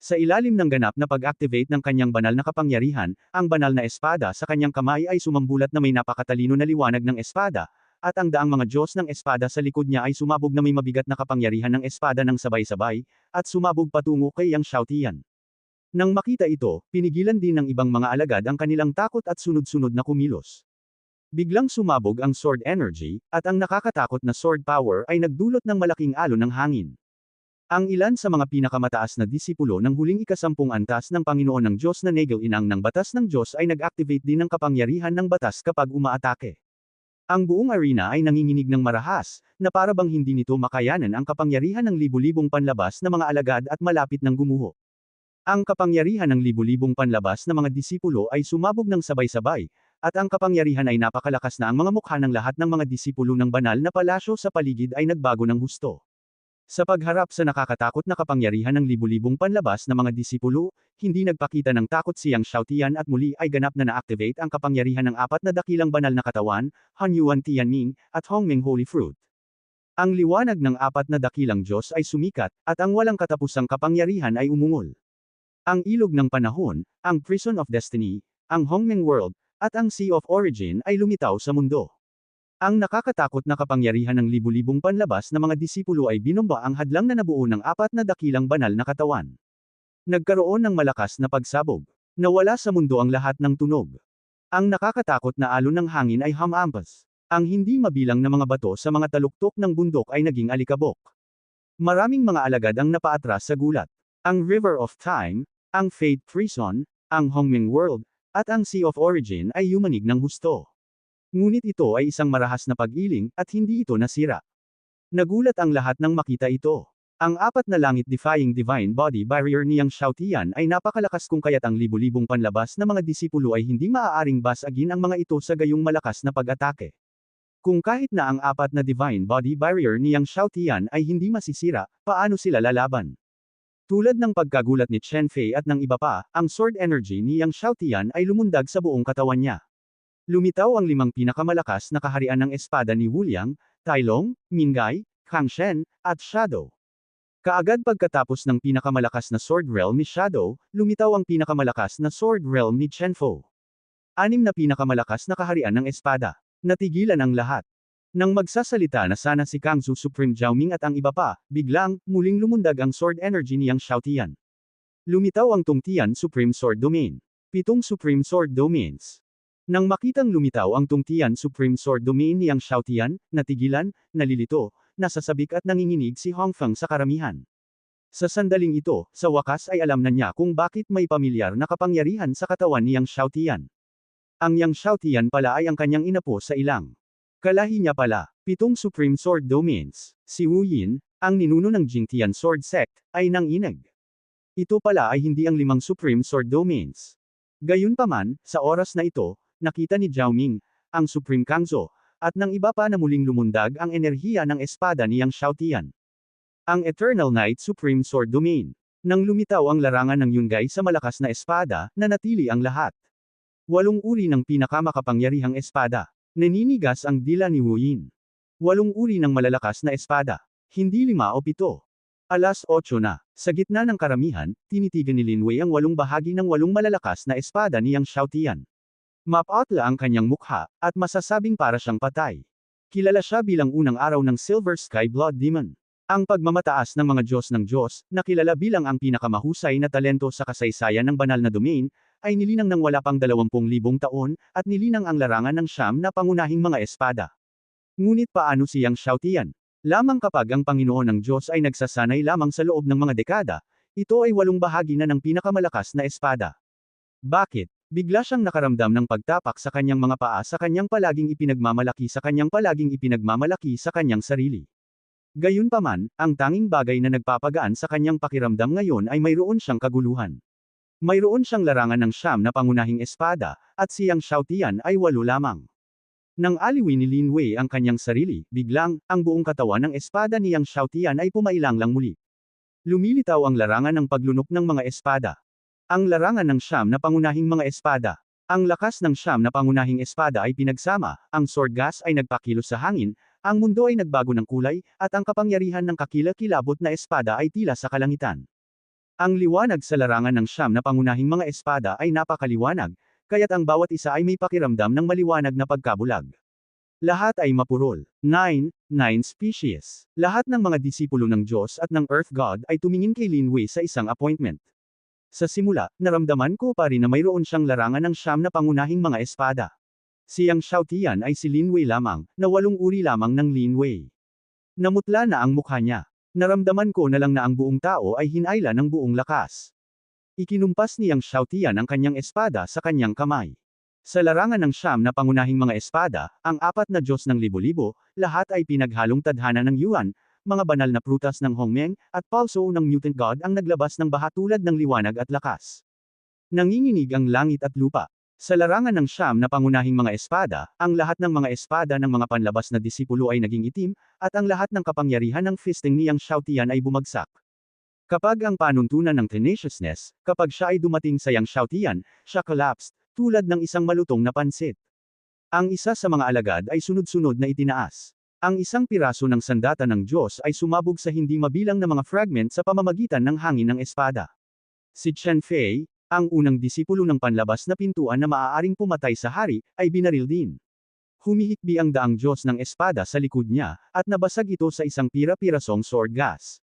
Sa ilalim ng ganap na pag-activate ng kanyang banal na kapangyarihan, ang banal na espada sa kanyang kamay ay sumambulat na may napakatalino na liwanag ng espada, at ang daang mga Diyos ng espada sa likod niya ay sumabog na may mabigat na kapangyarihan ng espada ng sabay-sabay, at sumabog patungo kay Yang Xiaotian. Nang makita ito, pinigilan din ng ibang mga alagad ang kanilang takot at sunod-sunod na kumilos. Biglang sumabog ang sword energy, at ang nakakatakot na sword power ay nagdulot ng malaking alon ng hangin. Ang ilan sa mga pinakamataas na disipulo ng huling ika-10 antas ng Panginoon ng Diyos na Nagel Inang ng Batas ng Diyos ay nag-activate din ng kapangyarihan ng batas kapag umaatake. Ang buong arena ay nanginginig ng marahas, na para bang hindi nito makayanan ang kapangyarihan ng libu-libong panlabas na mga alagad at malapit ng gumuho. Ang kapangyarihan ng libu-libong panlabas na mga disipulo ay sumabog ng sabay-sabay, at ang kapangyarihan ay napakalakas na ang mga mukha ng lahat ng mga disipulo ng banal na palasyo sa paligid ay nagbago ng husto. Sa pagharap sa nakakatakot na kapangyarihan ng libu-libong panlabas na mga disipulo, hindi nagpakita ng takot siyang Xiaotian at muli ay ganap na na-activate ang kapangyarihan ng 4 na dakilang banal na katawan, Han Yuan Tianming, at Hongming Holy Fruit. Ang liwanag ng 4 na dakilang Diyos ay sumikat, at ang walang katapusang kapangyarihan ay umungol. Ang Ilog ng Panahon, ang Prison of Destiny, ang Hongming World, at ang Sea of Origin ay lumitaw sa mundo. Ang nakakatakot na kapangyarihan ng libu-libong panlabas na mga disipulo ay binomba ang hadlang na nabuo ng 4 na dakilang banal na katawan. Nagkaroon ng malakas na pagsabog. Nawala sa mundo ang lahat ng tunog. Ang nakakatakot na alon ng hangin ay humampas. Ang hindi mabilang na mga bato sa mga taluktok ng bundok ay naging alikabok. Maraming mga alagad ang napaatras sa gulat. Ang River of Time, ang Fate Prison, ang Hongming World, at ang Sea of Origin ay yumanig ng husto. Ngunit ito ay isang marahas na pag-iling, at hindi ito nasira. Nagulat ang lahat nang makita ito. Ang apat na langit-defying divine body barrier niyang Shoutian ay napakalakas kung kaya't ang libu-libong panlabas na mga disipulo ay hindi maaaring basagin ang mga ito sa gayong malakas na pag-atake. Kung kahit na ang apat na divine body barrier niyang Shoutian ay hindi masisira, paano sila lalaban? Tulad ng pagkagulat ni Chen Fei at ng iba pa, ang sword energy niyang Shoutian ay lumundag sa buong katawan niya. Lumitaw ang 5 pinakamalakas na kaharian ng espada ni Wu Liang, Tai Long, Minggai, Kang Shen, at Shadow. Kaagad pagkatapos ng pinakamalakas na sword realm ni Shadow, lumitaw ang pinakamalakas na sword realm ni Chen Fo. 6 na pinakamalakas na kaharian ng espada. Natigilan ang lahat. Nang magsasalita na sana si Kangzu Supreme Jiaoming at ang iba pa, biglang, muling lumundag ang sword energy niyang Shoutian. Lumitaw ang Tungtian Supreme Sword Domain. 7 Supreme Sword Domains. Nang makitang lumitaw ang Tungtian Supreme Sword Domain niyang Shoutian, natigilan, nalilito, nasasabik at nanginginig si Hongfeng sa karamihan. Sa sandaling ito, sa wakas ay alam na niya kung bakit may pamilyar na kapangyarihan sa katawan niyang Shoutian. Ang Yang Shoutian pala ay ang kanyang inapo sa ilang. Kalahi niya pala, 7 Supreme Sword Domains. Si Wu Yin, ang ninuno ng Jingtian Sword Sect, ay nanginag. Ito pala ay hindi ang 5 Supreme Sword Domains. Gayunpaman, sa oras na ito, nakita ni Jiaoming, ang Supreme Kangzo, at ng iba pa na muling lumundag ang enerhiya ng espada niyang Shoutian. Ang Eternal Night Supreme Sword Domain. Nang lumitaw ang larangan ng Yungay sa malakas na espada, nanatili ang lahat. 8 uri ng pinakamakapangyarihang espada. Naninigas ang dila ni Wu Yin. 8 uri ng malalakas na espada. Hindi 5 o 7. 8:00 na. Sa gitna ng karamihan, tinitigan ni Lin Wei ang 8 bahagi ng 8 malalakas na espada niyang Shoutian. Mapatla ang kanyang mukha, at masasabing para siyang patay. Kilala siya bilang unang araw ng Silver Sky Blood Demon. Ang pagmamataas ng mga Diyos ng Diyos, na kilala bilang ang pinakamahusay na talento sa kasaysayan ng banal na domain, ay nilinang ng wala pang 20,000 taon, at nilinang ang larangan ng siyam na pangunahing mga espada. Ngunit paano siyang Shoutian? Lamang kapag ang Panginoon ng Diyos ay nagsasanay lamang sa loob ng mga dekada, ito ay 8 bahagi na ng pinakamalakas na espada. Bakit? Bigla siyang nakaramdam ng pagtapak sa kanyang mga paa sa kanyang palaging ipinagmamalaki sa kanyang sarili. Gayunpaman, ang tanging bagay na nagpapagaan sa kanyang pakiramdam ngayon ay mayroon siyang kaguluhan. Mayroon siyang larangan ng siyam na pangunahing espada, at siyang Shoutian ay 8 lamang. Nang aliwin ni Lin Wei ang kanyang sarili, biglang, ang buong katawan ng espada niyang Shoutian ay pumailang-lang muli. Lumilitaw ang larangan ng paglunok ng mga espada. Ang larangan ng siyam na pangunahing mga espada. Ang lakas ng siyam na pangunahing espada ay pinagsama, ang sword gas ay nagpakilos sa hangin, ang mundo ay nagbago ng kulay, at ang kapangyarihan ng kakilakilabot na espada ay tila sa kalangitan. Ang liwanag sa larangan ng siyam na pangunahing mga espada ay napakaliwanag, kaya't ang bawat isa ay may pakiramdam ng maliwanag na pagkabulag. Lahat ay mapurol. 9 species. Lahat ng mga disipulo ng Diyos at ng Earth God ay tumingin kay Lin Wei sa isang appointment. Sa simula, naramdaman ko pa rin na mayroon siyang larangan ng siyam na pangunahing mga espada. Siyang Shoutian ay si Lin Wei lamang, na 8 uri lamang ng Lin Wei. Namutla na ang mukha niya. Naramdaman ko na lang na ang buong tao ay hinayla ng buong lakas. Ikinumpas niyang Shoutian ang kanyang espada sa kanyang kamay. Sa larangan ng siyam na pangunahing mga espada, ang 4 na Diyos ng libo-libo, lahat ay pinaghalong tadhana ng Yuan, mga banal na prutas ng Hongmeng, at palso ng Mutant God ang naglabas ng baha tulad ng liwanag at lakas. Nanginginig ang langit at lupa. Sa larangan ng siyam na pangunahing mga espada, ang lahat ng mga espada ng mga panlabas na disipulo ay naging itim, at ang lahat ng kapangyarihan ng fisting niyang Shoutian ay bumagsak. Kapag ang panuntunan ng tenaciousness, kapag siya ay dumating sa Yang Shoutian, siya collapsed, tulad ng isang malutong na pansit. Ang isa sa mga alagad ay sunod-sunod na itinaas. Ang isang piraso ng sandata ng Diyos ay sumabog sa hindi mabilang na mga fragment sa pamamagitan ng hangin ng espada. Si Chen Fei, ang unang disipulo ng panlabas na pintuan na maaaring pumatay sa hari, ay binaril din. Humihikbi ang daang Diyos ng espada sa likod niya, at nabasag ito sa isang pira-pirasong sword gas.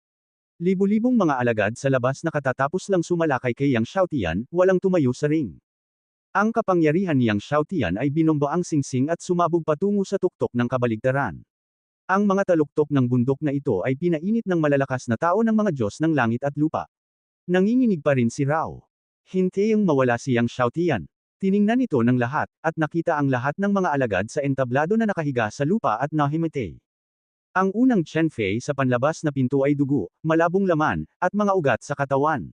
Libu-libong mga alagad sa labas na katatapos lang sumalakay kay Yang Shoutian, walang tumayo sa ring. Ang kapangyarihan niyang Shoutian ay binomba ang singsing at sumabog patungo sa tuktok ng kabaligtaran. Ang mga taluktok ng bundok na ito ay pinainit ng malalakas na tao ng mga Diyos ng langit at lupa. Nanginginig pa rin si Rao. Hintayang mawala siyang Shoutian. Tiningnan ito ng lahat, at nakita ang lahat ng mga alagad sa entablado na nakahiga sa lupa at nahimatay. Ang unang Chen-Fei sa panlabas na pinto ay dugo, malabong laman, at mga ugat sa katawan.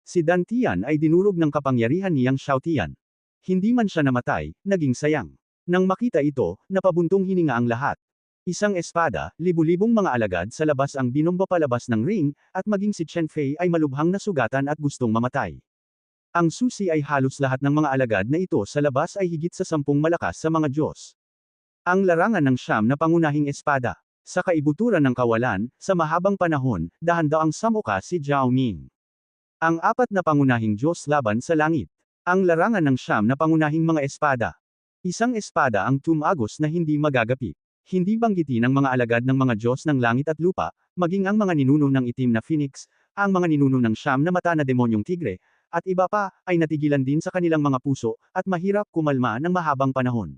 Si Dan Tian ay dinurog ng kapangyarihan ni Yang Xiaotian. Hindi man siya namatay, naging sayang. Nang makita ito, napabuntong hininga ang lahat. Isang espada, libu-libong mga alagad sa labas ang binomba palabas ng ring, at maging si Chen-Fei ay malubhang nasugatan at gustong mamatay. Ang susi ay halos lahat ng mga alagad na ito sa labas ay higit sa 10 malakas sa mga Diyos. Ang larangan ng siyam na pangunahing espada. Sa kaibuturan ng kawalan, sa mahabang panahon, dahan-daang samuka si Zhao Ming. Ang apat na pangunahing Diyos laban sa langit. Ang larangan ng siyam na pangunahing mga espada. Isang espada ang tumagos na hindi magagapi. Hindi banggitin ang mga alagad ng mga Diyos ng langit at lupa, maging ang mga ninuno ng itim na phoenix, ang mga ninuno ng siyam na mata na demonyong tigre, at iba pa, ay natigilan din sa kanilang mga puso, at mahirap kumalma ng mahabang panahon.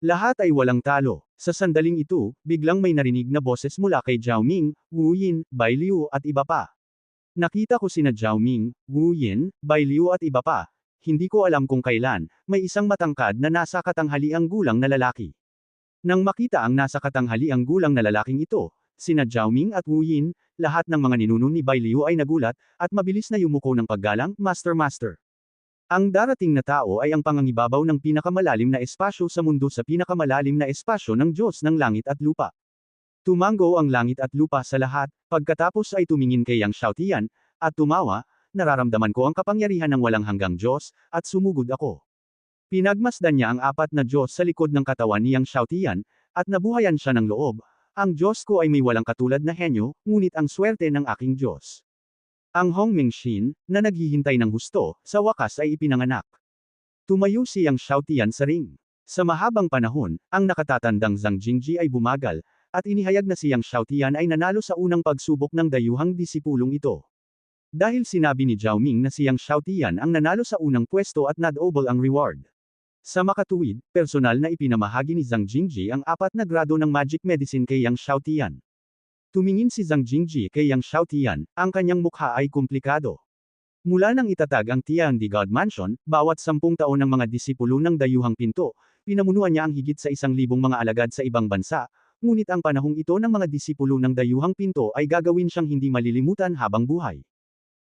Lahat ay walang talo. Sa sandaling ito, biglang may narinig na boses mula kay Zhao Ming, Wu Yin, Bai Liu at iba pa. Nakita ko sina Zhao Ming, Wu Yin, Bai Liu at iba pa. Hindi ko alam kung kailan, may isang matangkad na nasa katanghaliang gulang na lalaki. Nang makita ang nasa katanghaliang gulang na lalaking ito, sina Zhao Ming at Wu Yin, lahat ng mga ninuno ni Bai Liu ay nagulat, at mabilis na yumuko ng paggalang, Master. Ang darating na tao ay ang pangangibabaw ng pinakamalalim na espasyo sa mundo sa pinakamalalim na espasyo ng Diyos ng langit at lupa. Tumango ang langit at lupa sa lahat, pagkatapos ay tumingin kay Yang Xiaotian, at tumawa, nararamdaman ko ang kapangyarihan ng walang hanggang Diyos, at sumugod ako. Pinagmasdan niya ang apat na Diyos sa likod ng katawan ni Yang Xiaotian, at nabuhayan siya ng loob. Ang Diyos ko ay may walang katulad na henyo, ngunit ang swerte ng aking Diyos. Ang Hongming Xin, na naghihintay ng husto, sa wakas ay ipinanganak. Tumayo si Yang Xiaotian sa ring. Sa mahabang panahon, ang nakatatandang Zhang Jingji ay bumagal, at inihayag na si Yang Xiaotian ay nanalo sa unang pagsubok ng dayuhang disipulong ito. Dahil sinabi ni Zhao Ming na si Yang Xiaotian ang nanalo sa unang pwesto at nadouble ang reward. Sa makatuwid, personal na ipinamahagi ni Zhang Jingji ang 4 na grado ng magic medicine kay Yang Xiaotian. Tumingin si Zhang Jingji kay Yang Xiaotian, ang kanyang mukha ay komplikado. Mula nang itatag ang Tiandi God Mansion, bawat 10 taon ng mga disipulo ng dayuhang pinto, pinamunuan niya ang higit sa 1,000 mga alagad sa ibang bansa, ngunit ang panahong ito ng mga disipulo ng dayuhang pinto ay gagawin siyang hindi malilimutan habang buhay.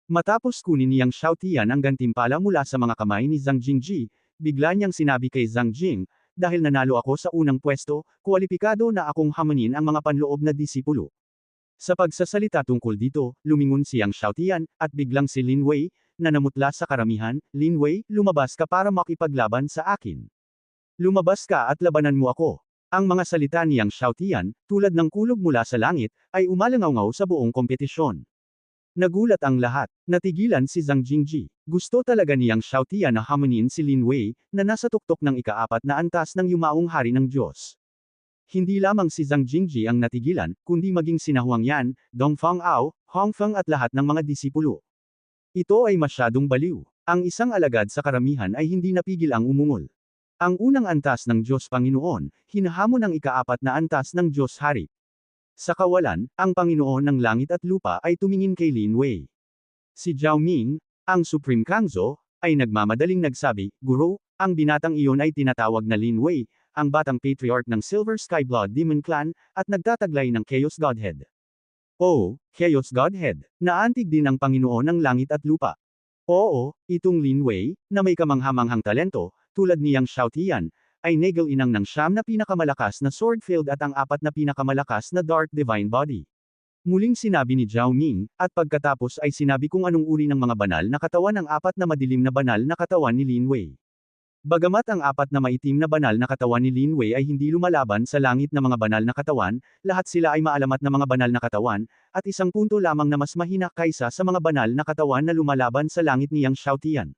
Matapos kunin ni Yang Xiaotian ang gantimpala mula sa mga kamay ni Zhang Jingji, bigla niyang sinabi kay Zhang Jing, dahil nanalo ako sa unang pwesto, kwalipikado na akong hamanin ang mga panloob na disipulo. Sa pagsasalita tungkol dito, lumingon si Yang Xiaotian, at biglang si Lin Wei, na namutla sa karamihan, Lin Wei, lumabas ka para makipaglaban sa akin. Lumabas ka at labanan mo ako. Ang mga salita ni Yang Xiaotian, tulad ng kulog mula sa langit, ay umalangaw sa buong kompetisyon. Nagulat ang lahat. Natigilan si Zhang Jingji. Gusto talaga ni Yang Xiaotian na hamanin si Lin Wei, na nasa tuktok ng ika-4 na antas ng yumaong hari ng Diyos. Hindi lamang si Zhang Jingji ang natigilan, kundi maging sina Huang Yan, Dongfang Ao, Hongfeng at lahat ng mga disipulo. Ito ay masyadong baliw. Ang isang alagad sa karamihan ay hindi napigil ang umungol. Ang unang antas ng Diyos Panginoon, hinahamon ang ika-4 na antas ng Diyos Hari. Sa kawalan, ang Panginoon ng langit at lupa ay tumingin kay Lin Wei. Si Zhao Ming, ang Supreme Kangzo, ay nagmamadaling nagsabi, Guro, ang binatang iyon ay tinatawag na Lin Wei, ang batang patriarch ng Silver Sky Blood Demon Clan, at nagtataglay ng Chaos Godhead. Oo, Chaos Godhead, naantig din ang Panginoon ng langit at lupa. Oo, itong Lin Wei, na may kamanghamanghang talento, tulad ni Yang Xiaotian, ay negal inang ng 9 na pinakamalakas na sword field at ang 4 na pinakamalakas na dark divine body. Muling sinabi ni Zhao Ming, at pagkatapos ay sinabi kung anong uri ng mga banal na katawan ng 4 na madilim na banal na katawan ni Lin Wei. Bagamat ang 4 na maitim na banal na katawan ni Lin Wei ay hindi lumalaban sa langit na mga banal na katawan, lahat sila ay maalamat na mga banal na katawan, at 1 punto lamang na mas mahina kaysa sa mga banal na katawan na lumalaban sa langit ni Yang Xiaotian.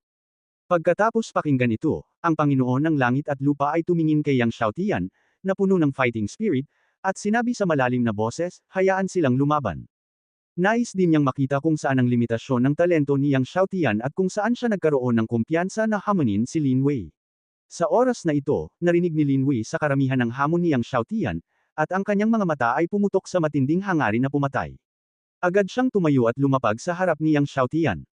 Pagkatapos pakinggan ito, ang Panginoon ng langit at lupa ay tumingin kay Yang Xiaotian, na puno ng fighting spirit, at sinabi sa malalim na boses, hayaan silang lumaban. Nais din niyang makita kung saan ang limitasyon ng talento ni Yang Xiaotian at kung saan siya nagkaroon ng kumpiyansa na hamanin si Lin Wei. Sa oras na ito, narinig ni Lin Wei sa karamihan ng hamon ni Yang Xiaotian, at ang kanyang mga mata ay pumutok sa matinding hangarin na pumatay. Agad siyang tumayo at lumapag sa harap ni Yang Xiaotian.